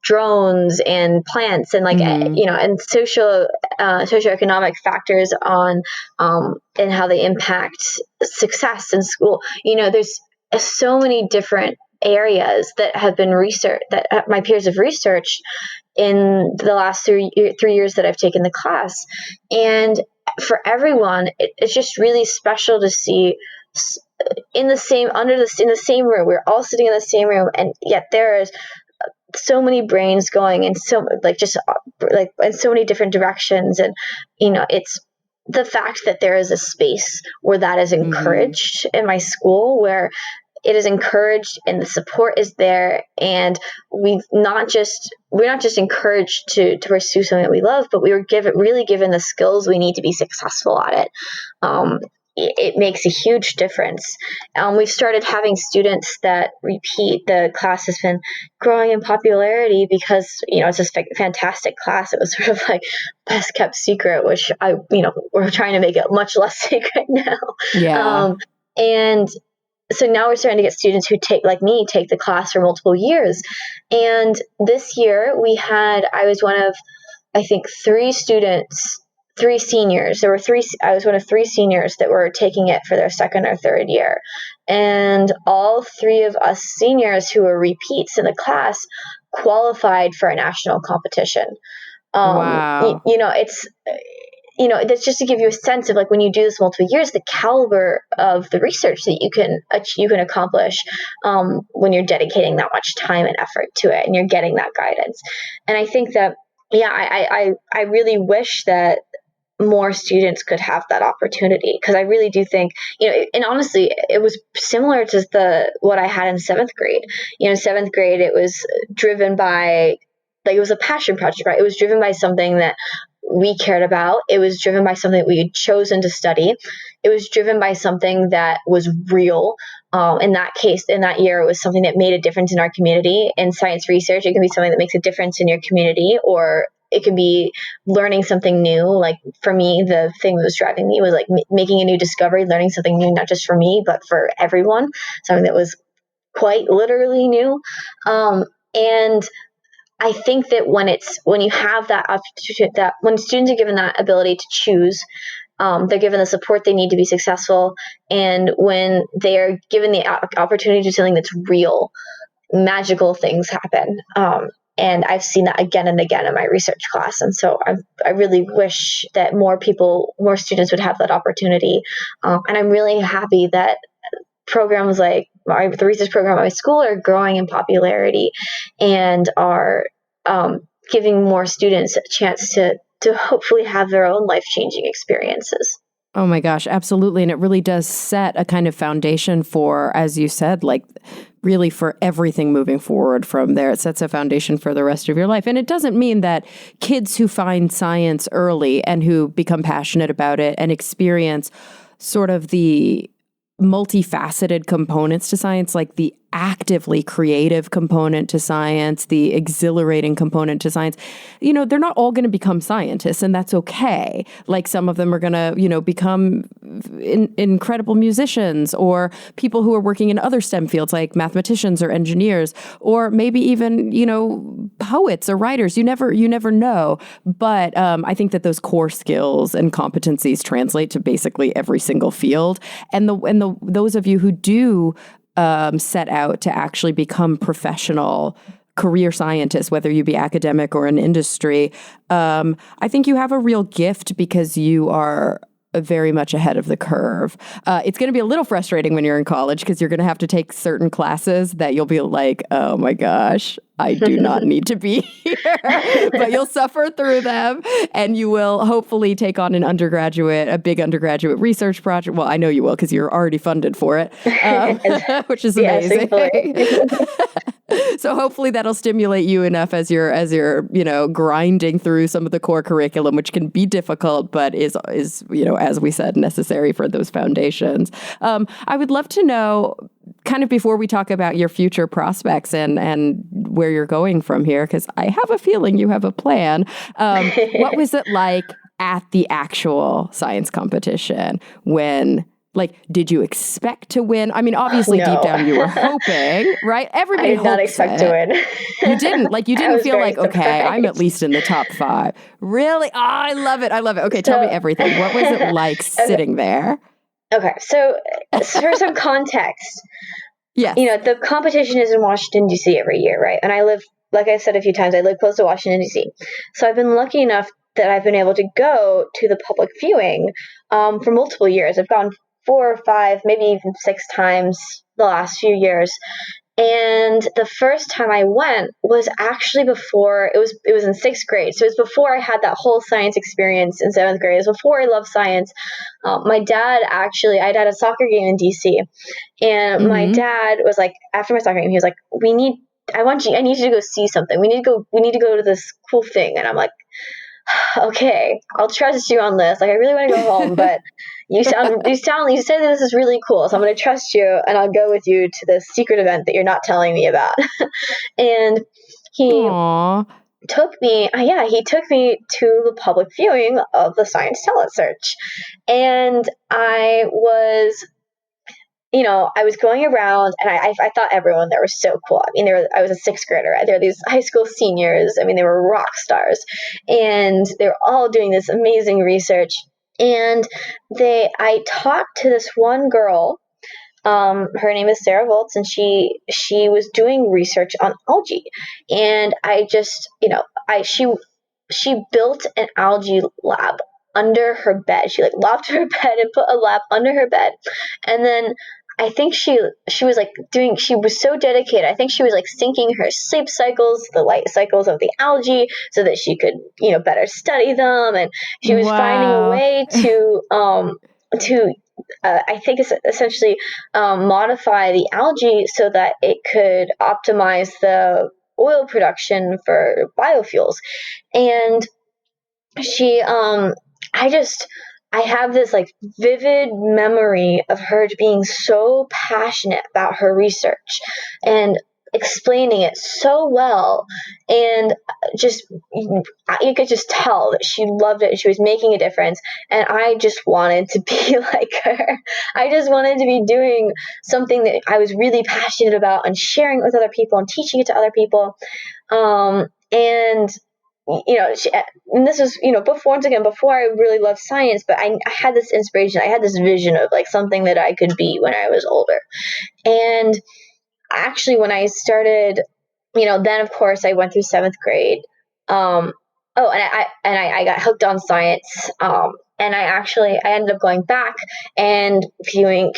Speaker 2: drones and plants, and and socioeconomic factors on and how they impact success in school. There's so many different areas that have been researched, that my peers have researched in the last 3 years that I've taken the class. And for everyone, it's just really special to see in the same room. We're all sitting in the same room, and yet there is so many brains going in so in so many different directions. And it's the fact that there is a space where that is encouraged in my school, where it is encouraged and the support is there, and we're not just encouraged to pursue something that we love, but we were given the skills we need to be successful at it. It makes a huge difference. We've started having students that repeat. The class has been growing in popularity because, it's this fantastic class. It was sort of like best kept secret, which we're trying to make it much less secret now.
Speaker 1: Yeah.
Speaker 2: And so now we're starting to get students who take the class for multiple years. And this year I was one of, I think, three seniors. I was one of three seniors that were taking it for their second or third year. And all three of us seniors who were repeats in the class qualified for a national competition.
Speaker 1: Wow.
Speaker 2: That's just to give you a sense of when you do this multiple years, the caliber of the research that you can accomplish when you're dedicating that much time and effort to it, and you're getting that guidance. And I think that, I really wish that more students could have that opportunity, because I really do think, and honestly, it was similar to what I had in seventh grade. In seventh grade, it was driven by, it was a passion project, right? It was driven by something that we cared about. It was driven by something that we had chosen to study. It was driven by something that was real. In that case, in that year, it was something that made a difference in our community. In science research, it can be something that makes a difference in your community, or it could be learning something new. Like for me, the thing that was driving me was making a new discovery, learning something new, not just for me, but for everyone, something that was quite literally new. And I think that when you have that opportunity, that when students are given that ability to choose, they're given the support they need to be successful. And when they are given the opportunity to do something that's real, magical things happen. And I've seen that again and again in my research class. And so I really wish that more students would have that opportunity. And I'm really happy that programs like the research program at my school are growing in popularity and are giving more students a chance to hopefully have their own life-changing experiences.
Speaker 1: Oh my gosh, absolutely. And it really does set a kind of foundation for, as you said, really for everything moving forward from there. It sets a foundation for the rest of your life. And it doesn't mean that kids who find science early and who become passionate about it and experience sort of the multifaceted components to science, like the actively creative component to science, the exhilarating component to science, they're not all going to become scientists, and that's okay. Like some of them are going to, become incredible musicians, or people who are working in other STEM fields like mathematicians or engineers, or maybe even, poets or writers. You never know. But I think that those core skills and competencies translate to basically every single field. And those of you who do set out to actually become professional career scientists, whether you be academic or in industry, I think you have a real gift because you are very much ahead of the curve. It's going to be a little frustrating when you're in college because you're going to have to take certain classes that you'll be like, oh my gosh, I do not need to be here. But you'll suffer through them and you will hopefully take on a big undergraduate research project. Well, I know you will because you're already funded for it, which is amazing. So hopefully that'll stimulate you enough as you're grinding through some of the core curriculum, which can be difficult, but is as we said, necessary for those foundations. I would love to know, kind of before we talk about your future prospects and where you're going from here, because I have a feeling you have a plan. What was it like at the actual science competition when? Like, did you expect to win? I mean, obviously,
Speaker 2: No.
Speaker 1: Deep down, you were hoping, right? Everybody
Speaker 2: I did not expect to win.
Speaker 1: You didn't? Like, you didn't feel like, okay, I'm at least in the top 5. Really? Oh, I love it. I love it. Okay, tell me everything. What was it like sitting there?
Speaker 2: Okay, so for some context,
Speaker 1: yes,
Speaker 2: the competition is in Washington, D.C. every year, right? And I live, like I said a few times, I live close to Washington, D.C. So I've been lucky enough that I've been able to go to the public viewing for multiple years. I've gone 4 or 5, maybe even 6 times the last few years. And the first time I went was actually before, it was in 6th grade. So it was before I had that whole science experience in 7th grade. It was before I loved science. My dad actually, I'd had a soccer game in DC. And my dad was like, after my soccer game, he was like, I need you to go see something. We need to go to this cool thing. And I'm like, okay, I'll trust you on this. Like, I really want to go home, but you say that this is really cool. So I'm going to trust you and I'll go with you to this secret event that you're not telling me about. And he took me to the public viewing of the Science Talent Search. And I was going around and I thought everyone there was so cool. I mean, I was a 6th grader. There were these high school seniors. I mean, they were rock stars and they were all doing this amazing research. And I talked to this one girl. Her name is Sarah Voltz, and she was doing research on algae. And I just, she built an algae lab under her bed. She locked her bed and put a lab under her bed. And then I think she was so dedicated. I think she was syncing her sleep cycles, the light cycles of the algae so that she could, better study them. And she was finding a way to I think it's essentially modify the algae so that it could optimize the oil production for biofuels. And she, I have this vivid memory of her being so passionate about her research and explaining it so well, and just you could just tell that she loved it and she was making a difference. And I just wanted to be like her. I just wanted to be doing something that I was really passionate about and sharing it with other people and teaching it to other people. And this was, before I really loved science, but I had this inspiration. I had this vision of something that I could be when I was older. And actually, when I started, then of course I went through 7th grade. And I got hooked on science. And I ended up going back and continuing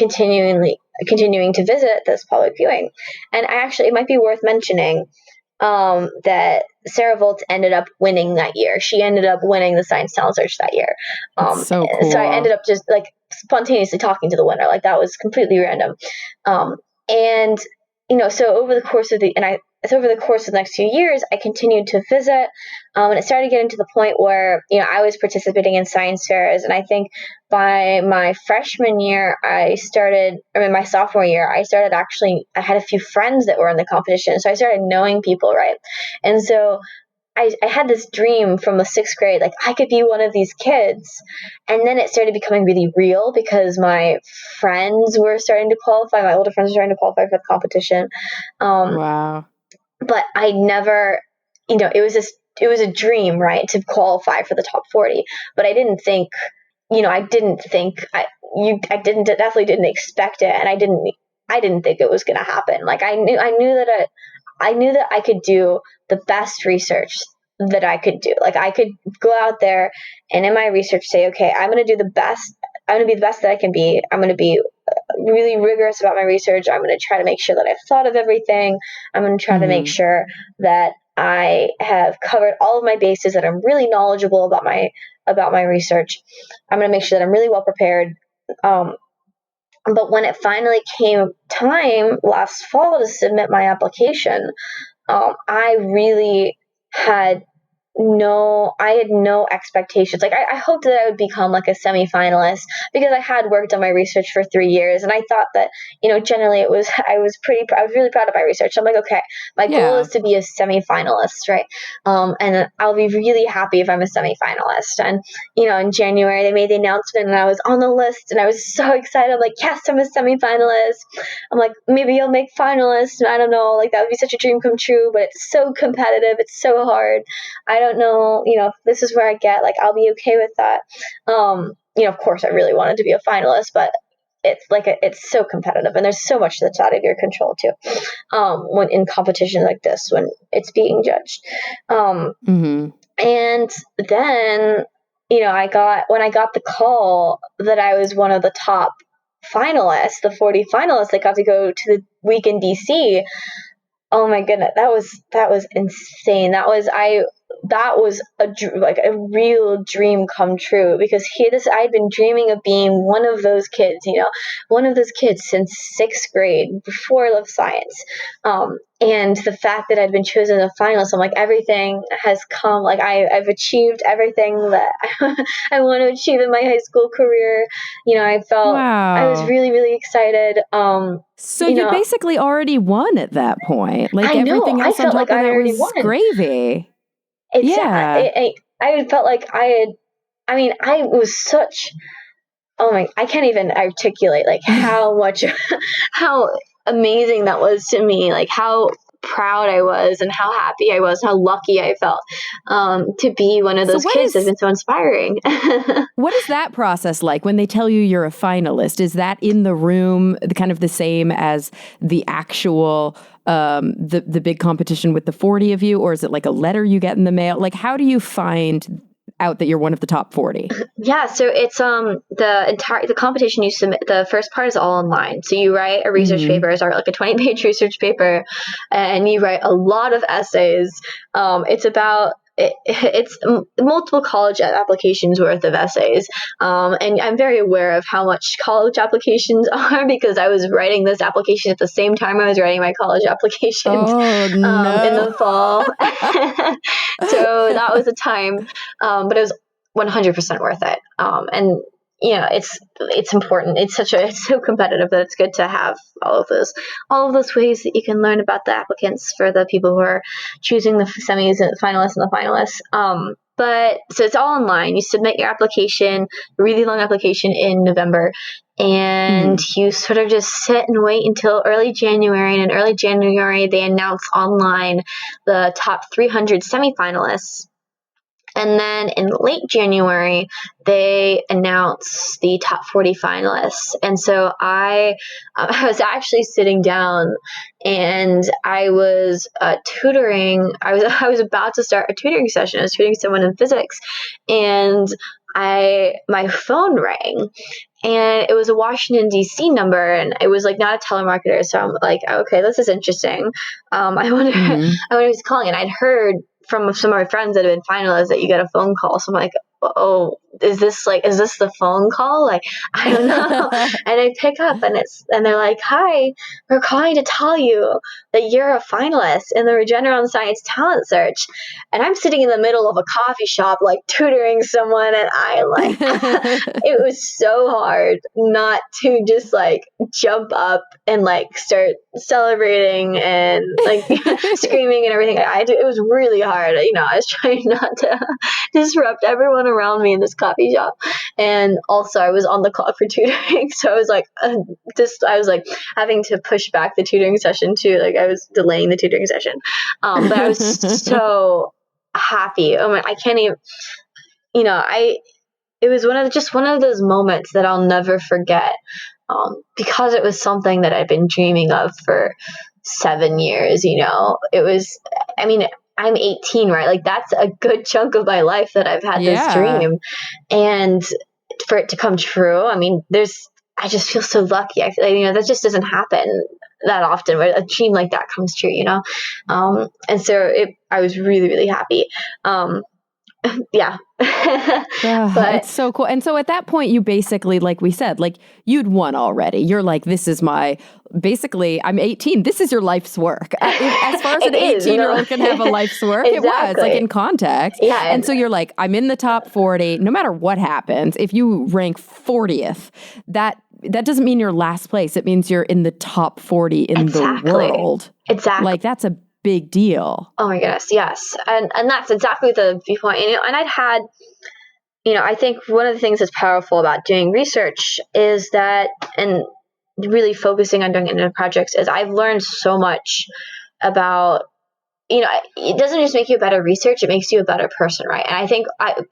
Speaker 2: to visit this public viewing. And it might be worth mentioning that Sarah Voltz ended up winning that year. She ended up winning the Science Talent Search that year.
Speaker 1: So cool.
Speaker 2: So I ended up just spontaneously talking to the winner. That was completely random. And so over the course of the next few years, I continued to visit, and it started getting to the point where I was participating in science fairs. And I think by my freshman year, my sophomore year, I had a few friends that were in the competition, so I started knowing people, right? And so I had this dream from the 6th grade, I could be one of these kids. And then it started becoming really real because my friends were starting to qualify. My older friends were starting to qualify for the competition.
Speaker 1: Wow.
Speaker 2: But I never, it was a dream, right, to qualify for the top 40. But I didn't think, I definitely didn't expect it. And I didn't I didn't think it was going to happen. Like I knew that I could do the best research that I could do. Like I could go out there and in my research say, okay, I'm going to do the best. I'm going to be the best that I can be. I'm going to be really rigorous about my research. I'm going to try to make sure that I've thought of everything. I'm going to try to make sure that I have covered all of my bases, that I'm really knowledgeable about my research. I'm going to make sure that I'm really well prepared. But when it finally came time last fall to submit my application, I really had I had no expectations. Like I hoped that I would become like a semifinalist because I had worked on my research for 3 years, and I thought that, generally I was really proud of my research. I'm like, okay, my goal is to be a semifinalist, right? And I'll be really happy if I'm a semifinalist. And in January they made the announcement, and I was on the list, and I was so excited. I'm like, yes, I'm a semifinalist. I'm like, maybe I'll make finalists. I don't know, like that would be such a dream come true, but it's so competitive. It's so hard. I don't know, if this is where I get, like, I'll be okay with that. Of course I really wanted to be a finalist, but it's so competitive, and there's so much that's out of your control too. When in competition like this, when it's being judged. And then, when I got the call that I was one of the top finalists, the 40 finalists that got to go to the week in DC. Oh my goodness, that was insane. That was a real dream come true, because I'd been dreaming of being one of those kids, since 6th grade, before I loved science. And the fact that I'd been chosen as a finalist, I'm like, everything has come. Like I've achieved everything that I want to achieve in my high school career. I felt I was really, really excited.
Speaker 3: So you basically already won at that point. Like everything else on top of that was gravy.
Speaker 2: I felt like I was such, I can't even articulate like how amazing that was to me, like how proud I was and how happy I was, how lucky I felt to be one of those kids that's been so inspiring.
Speaker 3: What is that process like when they tell you you're a finalist? Is that in the room kind of the same as the actual the big competition with the 40 of you, or is it like a letter you get in the mail? Like, how do you find out that you're one of the top 40?
Speaker 2: Yeah, so it's the competition you submit. The first part is all online. So you write a research paper, or like a 20-page research paper, and you write a lot of essays. It's multiple college applications worth of essays. And I'm very aware of how much college applications are, because I was writing this application at the same time I was writing my college application in the fall. So that was a time, but it was 100% worth it. And it's important. It's so competitive that it's good to have all of those ways that you can learn about the applicants for the people who are choosing the semis and finalists and the finalists. But so it's all online. You submit your application, a really long application, in November, and you sort of just sit and wait until early January. And in early January, they announce online the top 300 semifinalists. And then in late January, they announced the top 40 finalists. And so I was actually sitting down, and I was tutoring. I was about to start a tutoring session. I was tutoring someone in physics, and my phone rang. And it was a Washington, D.C. number, and it was like not a telemarketer. So I'm like, okay, this is interesting. I wonder who's calling. And I'd heard from some of my friends that have been finalists that you get a phone call. So I'm like, oh, is this the phone call? Like, I don't know. And I pick up, and they're like, hi, we're calling to tell you that you're a finalist in the Regeneron Science Talent Search. And I'm sitting in the middle of a coffee shop, like tutoring someone. And it was so hard not to just like jump up and like start celebrating and like screaming and everything. It was really hard. I was trying not to disrupt everyone around me in this coffee shop. And also I was on the clock for tutoring. So I was like, I was like having to push back the tutoring session too. Like I was delaying the tutoring session. But I was so happy. Oh my, I can't even, it was one of those moments that I'll never forget. because it was something that I'd been dreaming of for 7 years. It was, I mean, I'm 18, right? Like that's a good chunk of my life that I've had this dream, and for it to come true, I mean, I just feel so lucky. I feel like, that just doesn't happen that often where a dream like that comes true, and so I was really, really happy. Yeah. But
Speaker 3: it's so cool. And so at that point, you basically, like we said, like you'd won already. You're like, this is basically, I'm 18. This is your life's work. As far as an 18-year-old can have a life's work,
Speaker 2: Exactly.
Speaker 3: It was like in context.
Speaker 2: Yeah.
Speaker 3: And so you're like, I'm in the top 40. No matter what happens, if you rank 40th, that doesn't mean you're last place. It means you're in the top 40 in the world.
Speaker 2: Exactly.
Speaker 3: Like that's a big deal.
Speaker 2: Oh my goodness, yes. And that's exactly the viewpoint. And I'd had, I think one of the things that's powerful about doing research is that, and really focusing on doing independent projects, is I've learned so much about, it doesn't just make you a better researcher, it makes you a better person, right? And I think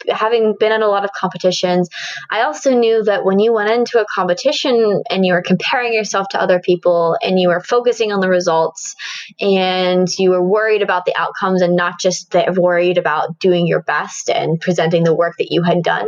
Speaker 2: having been in a lot of competitions, I also knew that when you went into a competition and you were comparing yourself to other people and you were focusing on the results and you were worried about the outcomes and not just worried about doing your best and presenting the work that you had done,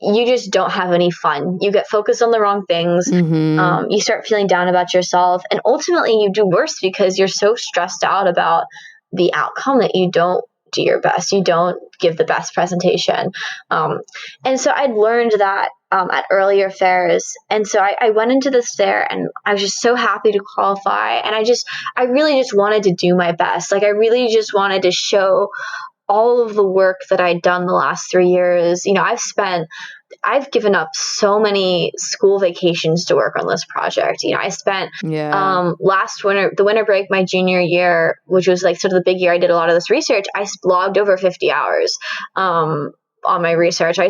Speaker 2: you just don't have any fun. You get focused on the wrong things. You start feeling down about yourself. And ultimately you do worse because you're so stressed out about the outcome that you don't do your best. You don't give the best presentation. And so I'd learned that at earlier fairs. And so I went into this fair and I was just so happy to qualify. And I really just wanted to do my best. Like I really just wanted to show all of the work that I'd done the last 3 years. I've given up so many school vacations to work on this project. I spent last winter, the winter break, my junior year, which was like sort of the big year I did a lot of this research, I logged over 50 hours on my research. I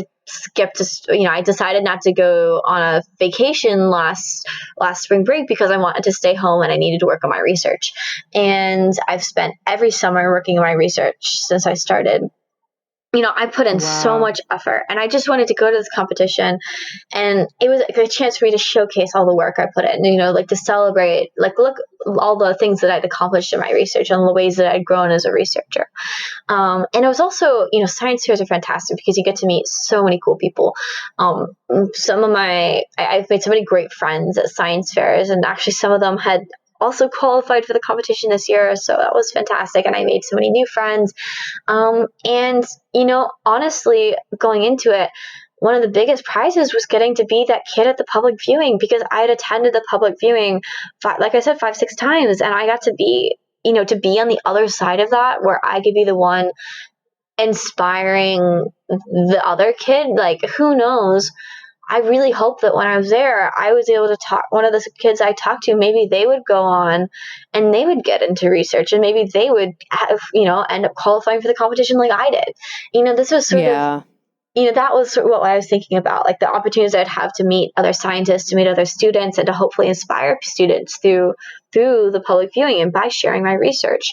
Speaker 2: decided not to go on a vacation last spring break because I wanted to stay home and I needed to work on my research. And I've spent every summer working on my research since I started. I put in so much effort and I just wanted to go to this competition, and it was a chance for me to showcase all the work I put in, like to celebrate, like look all the things that I'd accomplished in my research and the ways that I'd grown as a researcher. And it was also, science fairs are fantastic because you get to meet so many cool people. I've made so many great friends at science fairs, and actually some of them had also qualified for the competition this year. So that was fantastic. And I made so many new friends. And, honestly, going into it, one of the biggest prizes was getting to be that kid at the public viewing, because I had attended the public viewing, like I said, 5-6 times. And I got to be, to be on the other side of that, where I could be the one inspiring the other kid. Like, who knows? I really hope that when I was there, I was able to talk, one of the kids I talked to, maybe they would go on and they would get into research and maybe they would have, end up qualifying for the competition like I did. This was sort of, that was sort of what I was thinking about, like the opportunities I'd have to meet other scientists, to meet other students, and to hopefully inspire students through the public viewing and by sharing my research.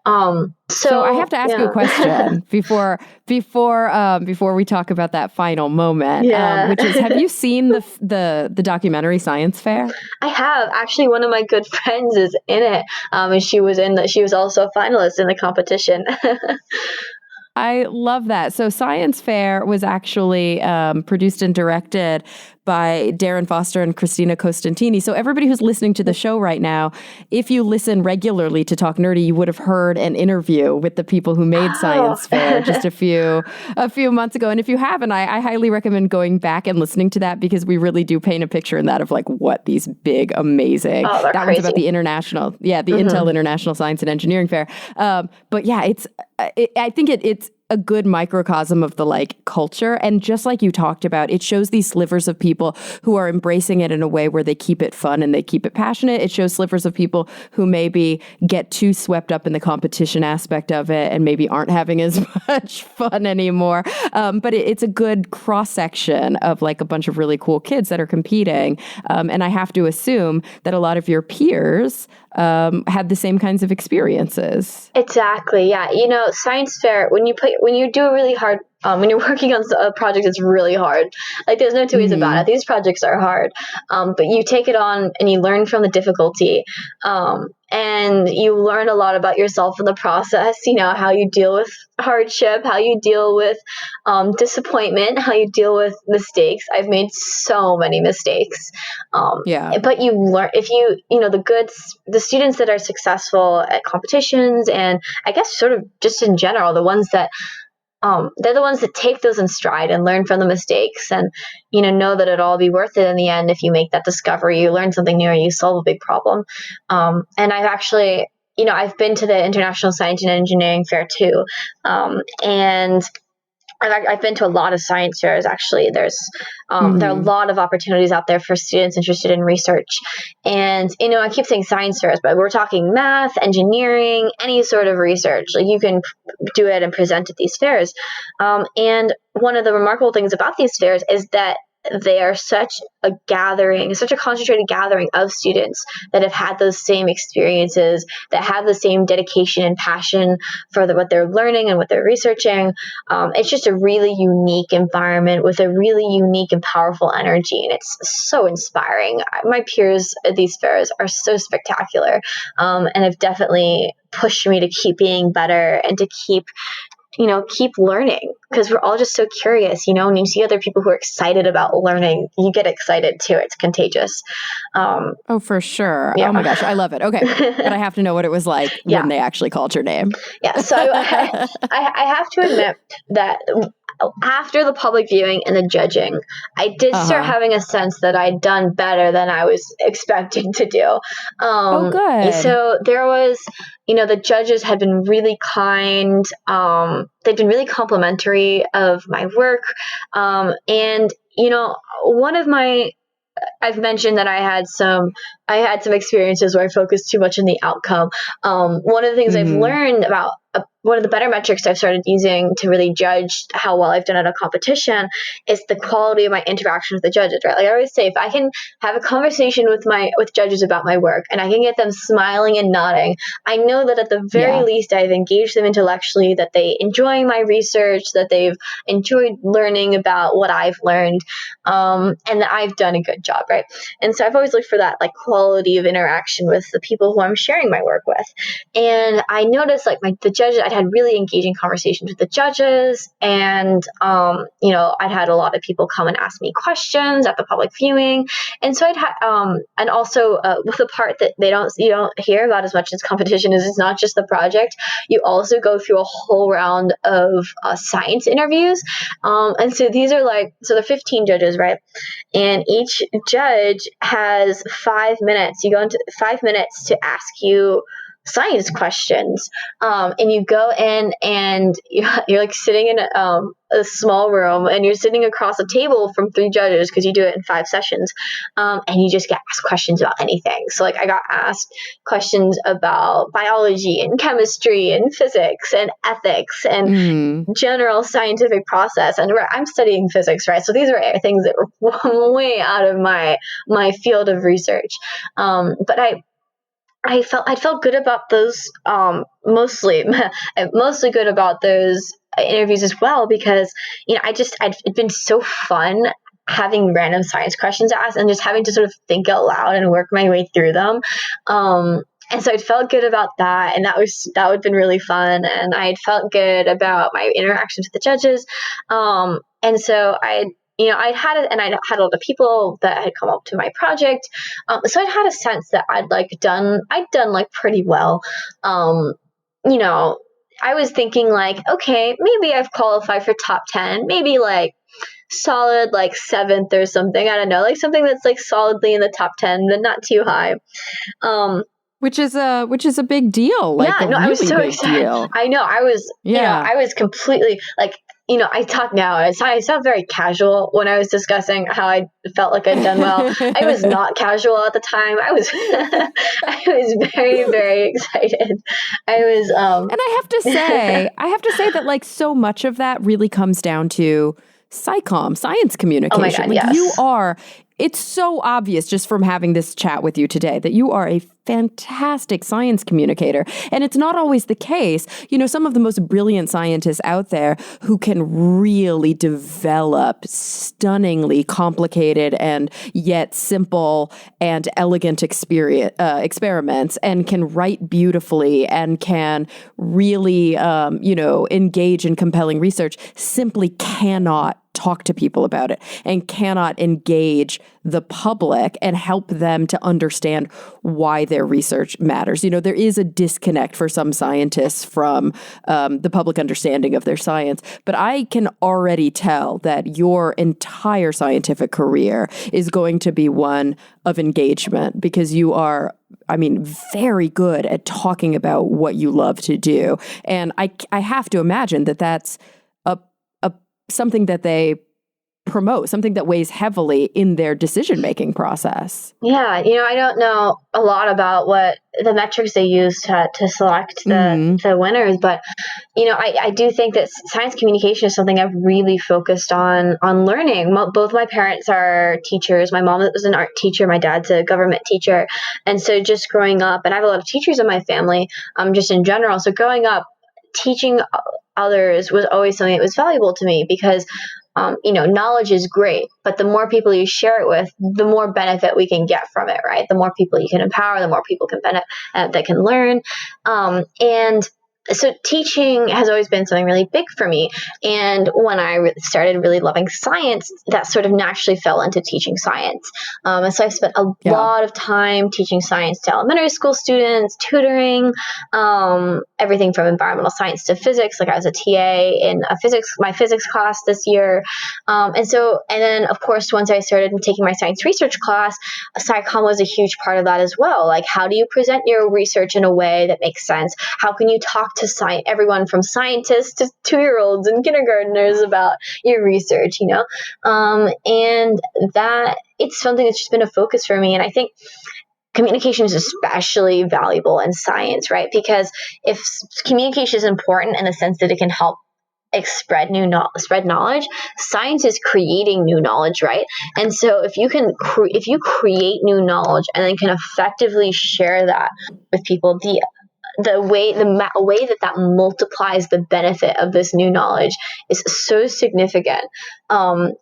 Speaker 2: So
Speaker 3: I have to ask you a question before we talk about that final moment, which is, have you seen the documentary Science Fair?
Speaker 2: I have. Actually, one of my good friends is in it, and she was also a finalist in the competition.
Speaker 3: I love that. So Science Fair was actually produced and directed by Darren Foster and Christina Costantini. So everybody who's listening to the show right now, if you listen regularly to Talk Nerdy, you would have heard an interview with the people who made Science Fair just a few months ago. And if you haven't, I highly recommend going back and listening to that, because we really do paint a picture in that of like what these big, amazing, that
Speaker 2: crazy.
Speaker 3: one's about the Intel International Science and Engineering Fair. But yeah, I think it's a good microcosm of the like culture. And just like you talked about, it shows these slivers of people who are embracing it in a way where they keep it fun and they keep it passionate. It shows slivers of people who maybe get too swept up in the competition aspect of it and maybe aren't having as much fun anymore. But it's a good cross-section of like a bunch of really cool kids that are competing. And I have to assume that a lot of your peers had the same kinds of experiences.
Speaker 2: Exactly. Yeah. Science fair, when you do a really hard when you're working on a project, it's really hard. Like there's no two ways about it. These projects are hard, but you take it on and you learn from the difficulty. And you learn a lot about yourself in the process, how you deal with hardship, how you deal with disappointment, how you deal with mistakes. I've made so many mistakes. But you learn if the students that are successful at competitions, and I guess sort of just in general, the ones that they're the ones that take those in stride and learn from the mistakes and, know that it'll all be worth it in the end if you make that discovery, you learn something new, or you solve a big problem. And I've actually, I've been to the International Science and Engineering Fair too. And I've been to a lot of science fairs, actually. There are a lot of opportunities out there for students interested in research. And, I keep saying science fairs, but we're talking math, engineering, any sort of research. Like you can do it and present at these fairs. And one of the remarkable things about these fairs is that they are such a concentrated gathering of students that have had those same experiences, that have the same dedication and passion for what they're learning and what they're researching. It's just a really unique environment with a really unique and powerful energy, and it's so inspiring. My peers at these fairs are so spectacular, and have definitely pushed me to keep being better and to keep learning, because we're all just so curious, when you see other people who are excited about learning, you get excited too. It's contagious.
Speaker 3: Oh, for sure. Yeah. Oh my gosh. I love it. Okay. But I have to know what it was like when they actually called your name.
Speaker 2: Yeah. So I have to admit that after the public viewing and the judging, I did start having a sense that I'd done better than I was expecting to do.
Speaker 3: Good.
Speaker 2: So there was, the judges had been really kind. They'd been really complimentary of my work. And, I've mentioned that I had some experiences where I focused too much on the outcome. One of the things I've learned about one of the better metrics I've started using to really judge how well I've done at a competition is the quality of my interaction with the judges, right? Like I always say, if I can have a conversation with judges about my work and I can get them smiling and nodding, I know that at the very least I've engaged them intellectually, that they enjoy my research, that they've enjoyed learning about what I've learned, and that I've done a good job, right? And so I've always looked for that like quality of interaction with the people who I'm sharing my work with. And I noticed the judges, I'd had really engaging conversations with the judges, and I'd had a lot of people come and ask me questions at the public viewing, and so I'd had and also with the part that you don't hear about as much as competition is it's not just the project. You also go through a whole round of science interviews, and so these are there are 15 judges, right? And each judge has 5 minutes. You go into 5 minutes to ask you science questions, and you go in and you're like sitting in a small room, and you're sitting across a table from 3 judges because you do it in 5 sessions, and you just get asked questions about anything. So I got asked questions about biology and chemistry and physics and ethics and general scientific process, and I'm studying physics, right? So these are things that were way out of my field of research, but I felt good about those, mostly good about those interviews as well, because, it'd been so fun having random science questions asked and just having to sort of think out loud and work my way through them. And so I felt good about that, and that would been really fun. And I felt good about my interactions with the judges. And so I'd had it, and I'd had a lot of people that had come up to my project. So I'd had a sense that I'd done pretty well. I was thinking okay, maybe I've qualified for top 10, maybe solid 7th or something. I don't know, something that's solidly in the top 10, but not too high.
Speaker 3: Which is a big deal.
Speaker 2: I was so excited.
Speaker 3: Deal.
Speaker 2: I know. I was, I was completely I talk now. I sound very casual when I was discussing how I felt like I'd done well. I was not casual at the time. I was, I was very, very excited. I was,
Speaker 3: and I have to say that so much of that really comes down to SciComm, science communication.
Speaker 2: Oh my God, yes.
Speaker 3: You are it's so obvious just from having this chat with you today that you are a fantastic science communicator. And it's not always the case. You know, some of the most brilliant scientists out there who can really develop stunningly complicated and yet simple and elegant experiments, and can write beautifully and can really, engage in compelling research, simply cannot talk to people about it and cannot engage the public and help them to understand why their research matters. You know, there is a disconnect for some scientists from the public understanding of their science, but I can already tell that your entire scientific career is going to be one of engagement, because you are, very good at talking about what you love to do. And I have to imagine that that's something that they promote, something that weighs heavily in their decision-making process.
Speaker 2: Yeah, I don't know a lot about what the metrics they use to select the winners, but I do think that science communication is something I've really focused on learning. Both my parents are teachers. My mom was an art teacher. My dad's a government teacher. And so just growing up, and I have a lot of teachers in my family, just in general. So growing up, teaching others was always something that was valuable to me, because knowledge is great, but the more people you share it with, the more benefit we can get from it, right? The more people you can empower, the more people can benefit, that can learn. And so teaching has always been something really big for me. And when I started really loving science, that sort of naturally fell into teaching science. And so I spent a lot of time teaching science to elementary school students, tutoring, everything from environmental science to physics. Like I was a TA in my physics class this year. And then of course, once I started taking my science research class, SciComm was a huge part of that as well. Like, how do you present your research in a way that makes sense? How can you talk to everyone from scientists to 2-year-olds and kindergartners about your research, and that it's something that's just been a focus for me. And I think communication is especially valuable in science, right? Because if communication is important in the sense that it can help spread knowledge, science is creating new knowledge, right? And so if you create new knowledge and then can effectively share that with people, the way that multiplies the benefit of this new knowledge is so significant. I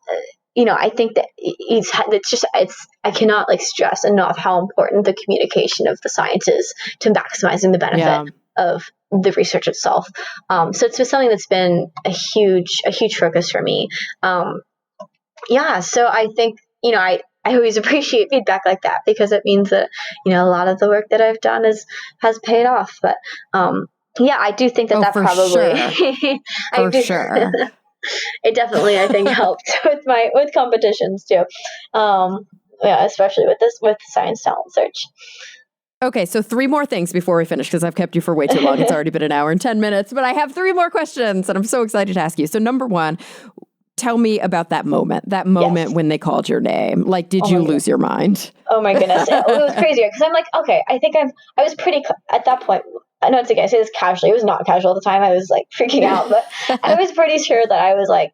Speaker 2: think that I cannot stress enough how important the communication of the science is to maximizing the benefit of the research itself. So it's been something that's been a huge focus for me. So I think, I always appreciate feedback like that, because it means that, a lot of the work that I've done has paid off. But I do think that probably,
Speaker 3: sure. Sure.
Speaker 2: It definitely, I think, helped with competitions too. Especially with Science Talent Search.
Speaker 3: Okay, so 3 more things before we finish, because I've kept you for way too long. It's already been an hour and 10 minutes, but I have 3 more questions, and I'm so excited to ask you. So number 1, tell me about that moment when they called your name. Like, did you lose your mind?
Speaker 2: Oh my goodness. It was crazy, because I'm like, okay, I think I was pretty, at that point, I know it's okay, I say this casually. It was not casual at the time. I was like freaking out, but I was pretty sure that I was like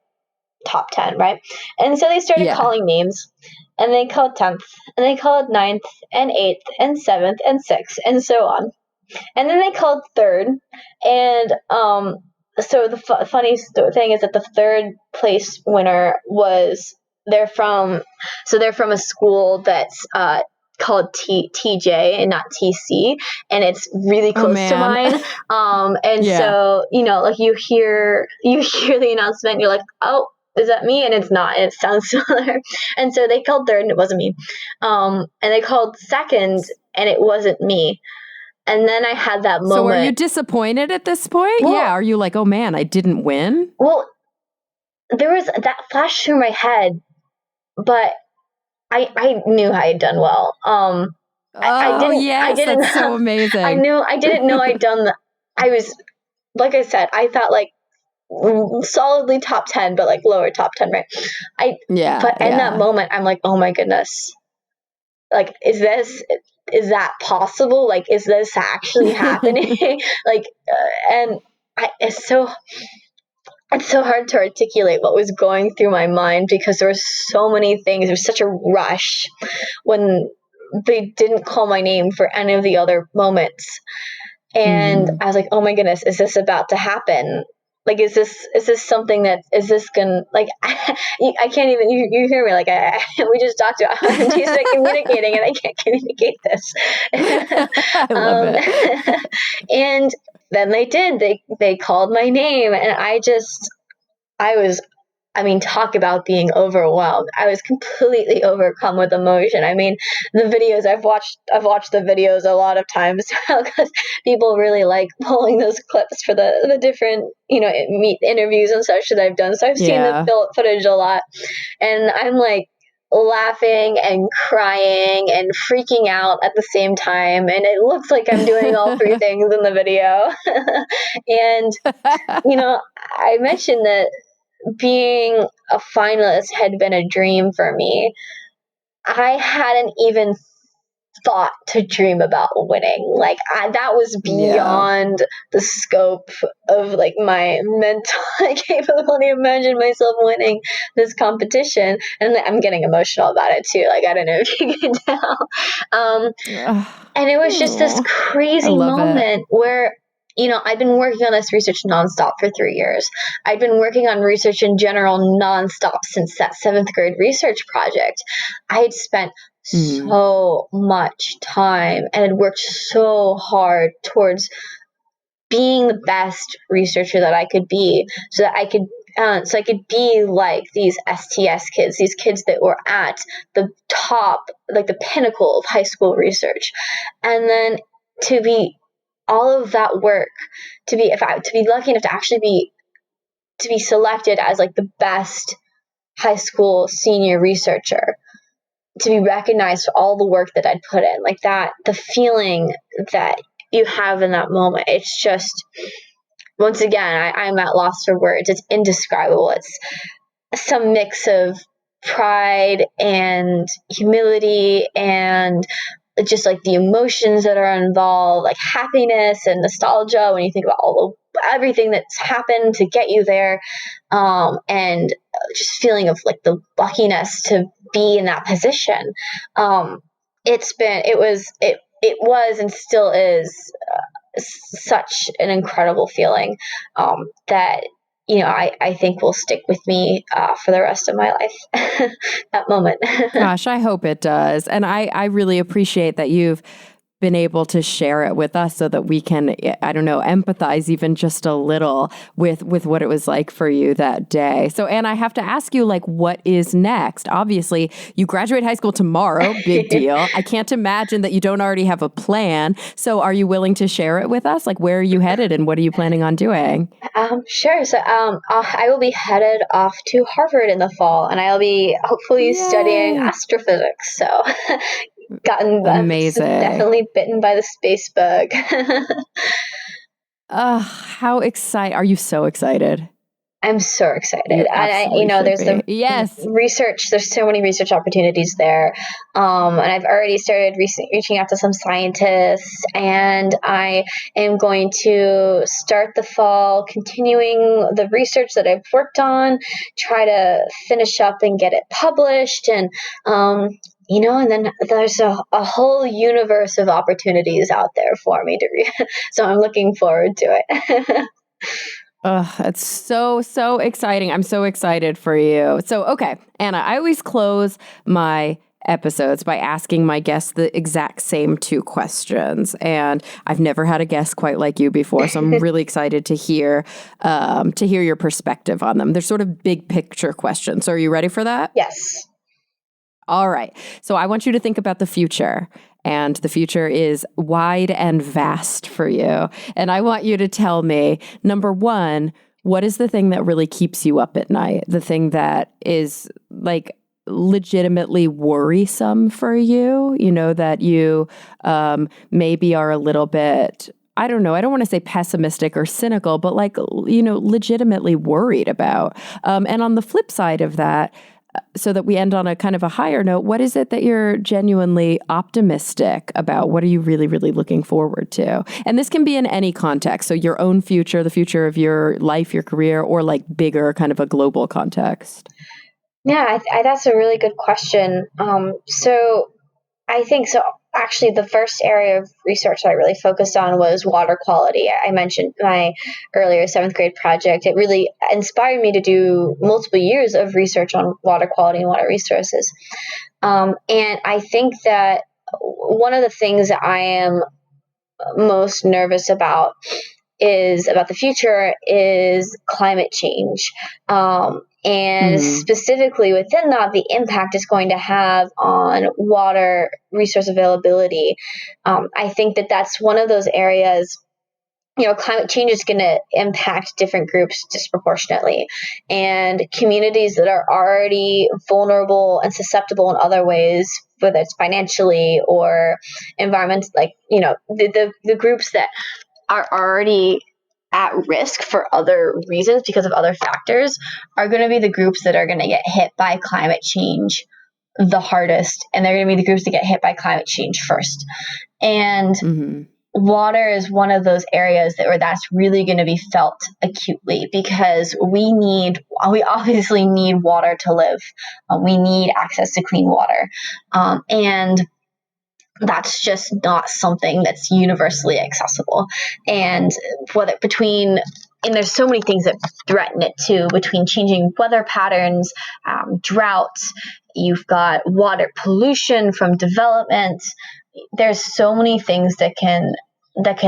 Speaker 2: top 10, right? And so they started calling names, and they called 10th, and they called 9th, and 8th, and 7th, and 6th, and so on. And then they called 3rd, and so the funny thing is that the 3rd place winner they're from a school that's called TJ and not TC, and it's really close to mine. So you hear the announcement, and you're like, oh, is that me? And it's not. It sounds similar. And so they called 3rd, and it wasn't me. And they called 2nd, and it wasn't me. And then I had that moment.
Speaker 3: So are you disappointed at this point?
Speaker 2: Well,
Speaker 3: Are you like, oh man, I didn't win?
Speaker 2: Well, there was that flash through my head, but I knew I had done well.
Speaker 3: That's so amazing.
Speaker 2: I didn't know I'd done I was, like I said, I thought like solidly top 10, but like lower top 10, right? But in that moment, I'm like, oh my goodness. Like, is that possible? Like, is this actually happening? Like, and it's so, it's so hard to articulate what was going through my mind because there were so many things. There was such a rush when they didn't call my name for any of the other moments. And I was like, oh my goodness, is this about to happen? Like, is this something that, is this gonna, like, I can't even, you hear me, like, we just talked about how I'm decent at communicating and I can't communicate this.
Speaker 3: I love it.
Speaker 2: And then they did, they called my name, and talk about being overwhelmed. I was completely overcome with emotion. I mean, the videos I've watched the videos a lot of times because people really like pulling those clips for the different, interviews and such that I've done. So I've seen the footage a lot, and I'm like laughing and crying and freaking out at the same time. And it looks like I'm doing all three things in the video. And, I mentioned that being a finalist had been a dream for me. I hadn't even thought to dream about winning. Like, that was beyond the scope of like my mental capability. Imagine myself winning this competition, and I'm getting emotional about it too. Like, I don't know if you can tell. And it was just this crazy moment where, I've been working on this research nonstop for 3 years. I've been working on research in general nonstop since that 7th grade research project. I had spent so much time and had worked so hard towards being the best researcher that I could be, so that I could be like these STS kids, these kids that were at the top, like the pinnacle of high school research. And then to be all of that work, to be lucky enough to actually be selected as like the best high school senior researcher, to be recognized for all the work that I'd put in, like that, the feeling that you have in that moment, it's just, once again, I'm at loss for words. It's indescribable. It's some mix of pride and humility and just like the emotions that are involved, like happiness and nostalgia when you think about everything that's happened to get you there, and just feeling of like the luckiness to be in that position. It was and still is such an incredible feeling that I think will stick with me for the rest of my life. That moment.
Speaker 3: Gosh, I hope it does. And I really appreciate that you've been able to share it with us so that we can, I don't know, empathize even just a little with what it was like for you that day. So, Anna, I have to ask you, like, what is next? Obviously, you graduate high school tomorrow. Big deal. I can't imagine that you don't already have a plan. So are you willing to share it with us? Like, where are you headed and what are you planning on doing?
Speaker 2: Sure. So I will be headed off to Harvard in the fall, and I'll be hopefully studying astrophysics. So
Speaker 3: amazing.
Speaker 2: Definitely bitten by the space bug.
Speaker 3: How excited. Are you so excited?
Speaker 2: I'm so excited. And there's research. There's so many research opportunities there. And I've already started reaching out to some scientists, and I am going to start the fall continuing the research that I've worked on, try to finish up and get it published. And, and then there's a whole universe of opportunities out there for me to read. So I'm looking forward to it.
Speaker 3: It's so exciting. I'm so excited for you. So, okay, Anna, I always close my episodes by asking my guests the exact same 2 questions. And I've never had a guest quite like you before, so I'm really excited to hear your perspective on them. They're sort of big picture questions. So are you ready for that?
Speaker 2: Yes.
Speaker 3: All right. So I want you to think about the future. And the future is wide and vast for you. And I want you to tell me, number 1, what is the thing that really keeps you up at night? The thing that is like legitimately worrisome for you, that you maybe are a little bit, I don't know, I don't want to say pessimistic or cynical, but like, legitimately worried about. And on the flip side of that, so that we end on a kind of a higher note, what is it that you're genuinely optimistic about? What are you really, really looking forward to? And this can be in any context. So your own future, the future of your life, your career, or like bigger kind of a global context.
Speaker 2: Yeah, that's a really good question. So I think so. Actually, the first area of research I really focused on was water quality. I mentioned my earlier 7th grade project. It really inspired me to do multiple years of research on water quality and water resources. And I think that one of the things that I am most nervous about the future is climate change. And specifically within that, the impact it's going to have on water resource availability. I think that that's one of those areas. Climate change is going to impact different groups disproportionately, and communities that are already vulnerable and susceptible in other ways, whether it's financially or environmental, like, the groups that are already at risk for other reasons because of other factors are going to be the groups that are going to get hit by climate change the hardest, and they're going to be the groups that get hit by climate change first. And water is one of those areas where that's really going to be felt acutely, because we obviously need water to live. We need access to clean water. And that's just not something that's universally accessible. And there's so many things that threaten it too, between changing weather patterns, droughts, you've got water pollution from development. There's so many things that can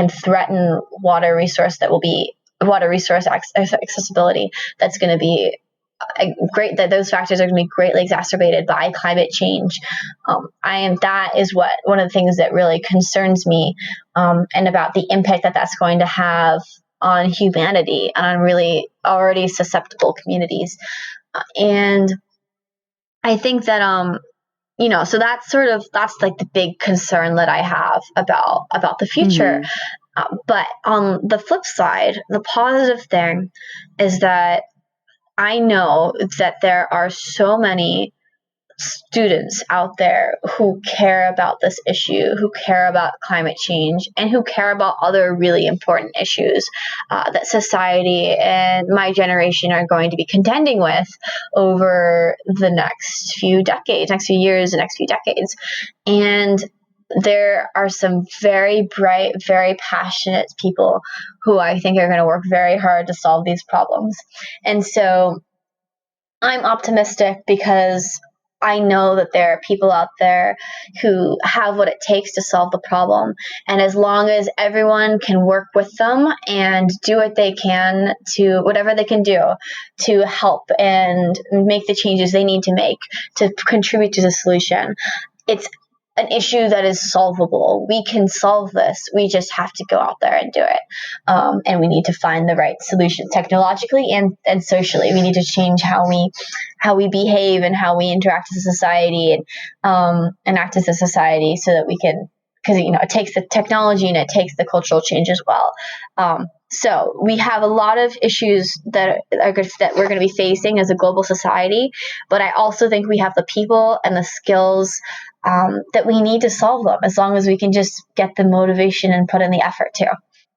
Speaker 2: threaten water resource accessibility. That's going to be great, that those factors are going to be greatly exacerbated by climate change. That is one of the things that really concerns me, and about the impact that that's going to have on humanity and on really already susceptible communities. And I think that, so that's like the big concern that I have about the future. But on the flip side, the positive thing is that I know that there are so many students out there who care about this issue, who care about climate change, and who care about other really important issues that society and my generation are going to be contending with over the next few years, the next few decades. And there are some very bright, very passionate people who I think are going to work very hard to solve these problems. And so I'm optimistic because I know that there are people out there who have what it takes to solve the problem. And as long as everyone can work with them and do what they can whatever they can do to help and make the changes they need to make to contribute to the solution, it's an issue that is solvable. We can solve this. We just have to go out there and do it. And we need to find the right solution technologically and socially. We need to change how we behave and how we interact as a society and act as a society, so that we can, because it takes the technology and it takes the cultural change as well. So we have a lot of issues that we're going to be facing as a global society, but I also think we have the people and the skills that we need to solve them, as long as we can just get the motivation and put in the effort too.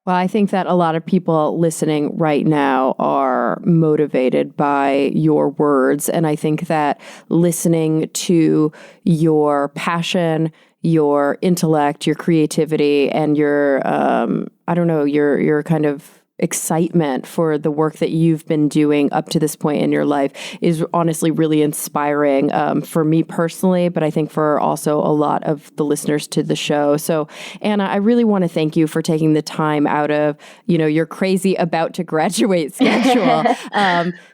Speaker 3: Well, I think that a lot of people listening right now are motivated by your words. And I think that listening to your passion, your intellect, your creativity, and your, your kind of excitement for the work that you've been doing up to this point in your life is honestly really inspiring for me personally, but I think for also a lot of the listeners to the show. So, Anna, I really want to thank you for taking the time out of, your crazy about to graduate schedule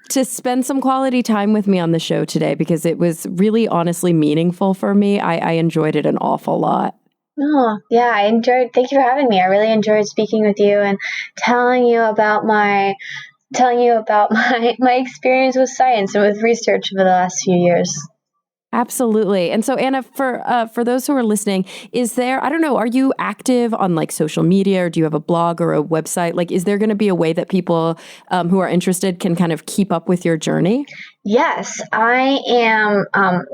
Speaker 3: to spend some quality time with me on the show today, because it was really honestly meaningful for me. I enjoyed it an awful lot.
Speaker 2: Oh, yeah, thank you for having me. I really enjoyed speaking with you and telling you about my experience with science and with research over the last few years.
Speaker 3: Absolutely. And so, Anna, for those who are listening, is there, are you active on like social media, or do you have a blog or a website? Like, is there going to be a way that people who are interested can kind of keep up with your journey?
Speaker 2: Yes, I am.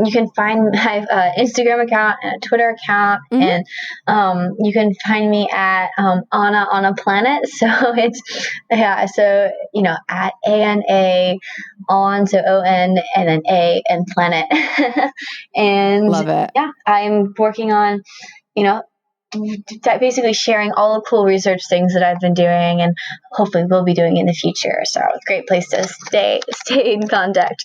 Speaker 2: You can find my Instagram account and a Twitter account, and you can find me at Ana on a Planet. So it's So at ANA on, so ON and then A and Planet, and
Speaker 3: Love it.
Speaker 2: yeah, I'm working on basically sharing all the cool research things that I've been doing and hopefully will be doing in the future. So great place to stay in contact.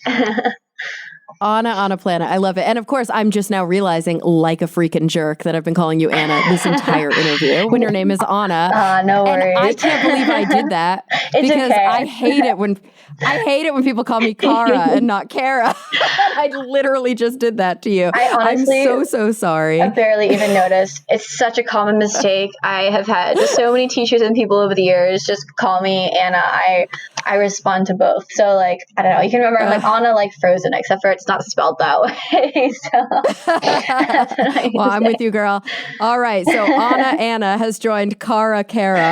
Speaker 3: Ana on a Planet. I love it. And of course, I'm just now realizing, like a freaking jerk, that I've been calling you Ana this entire interview when your name is Ana.
Speaker 2: No worries.
Speaker 3: And I can't believe I did that because
Speaker 2: okay.
Speaker 3: I hate it when people call me Cara and not Cara. I literally just did that to you.
Speaker 2: I honestly,
Speaker 3: I'm so sorry.
Speaker 2: I barely even noticed. It's such a common mistake. I have had so many teachers and people over the years just call me Ana. I respond to both. So I don't know. You can remember I'm like Ana like Frozen, except for it's not spelled that way.
Speaker 3: Well, I'm with you, girl. All right. So Ana has joined Cara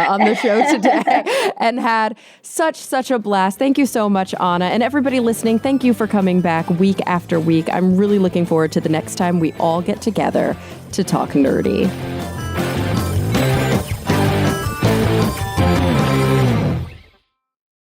Speaker 3: on the show today and had such a blast. Thank you so much, Ana. And everybody listening, thank you for coming back week after week. I'm really looking forward to the next time we all get together to talk nerdy.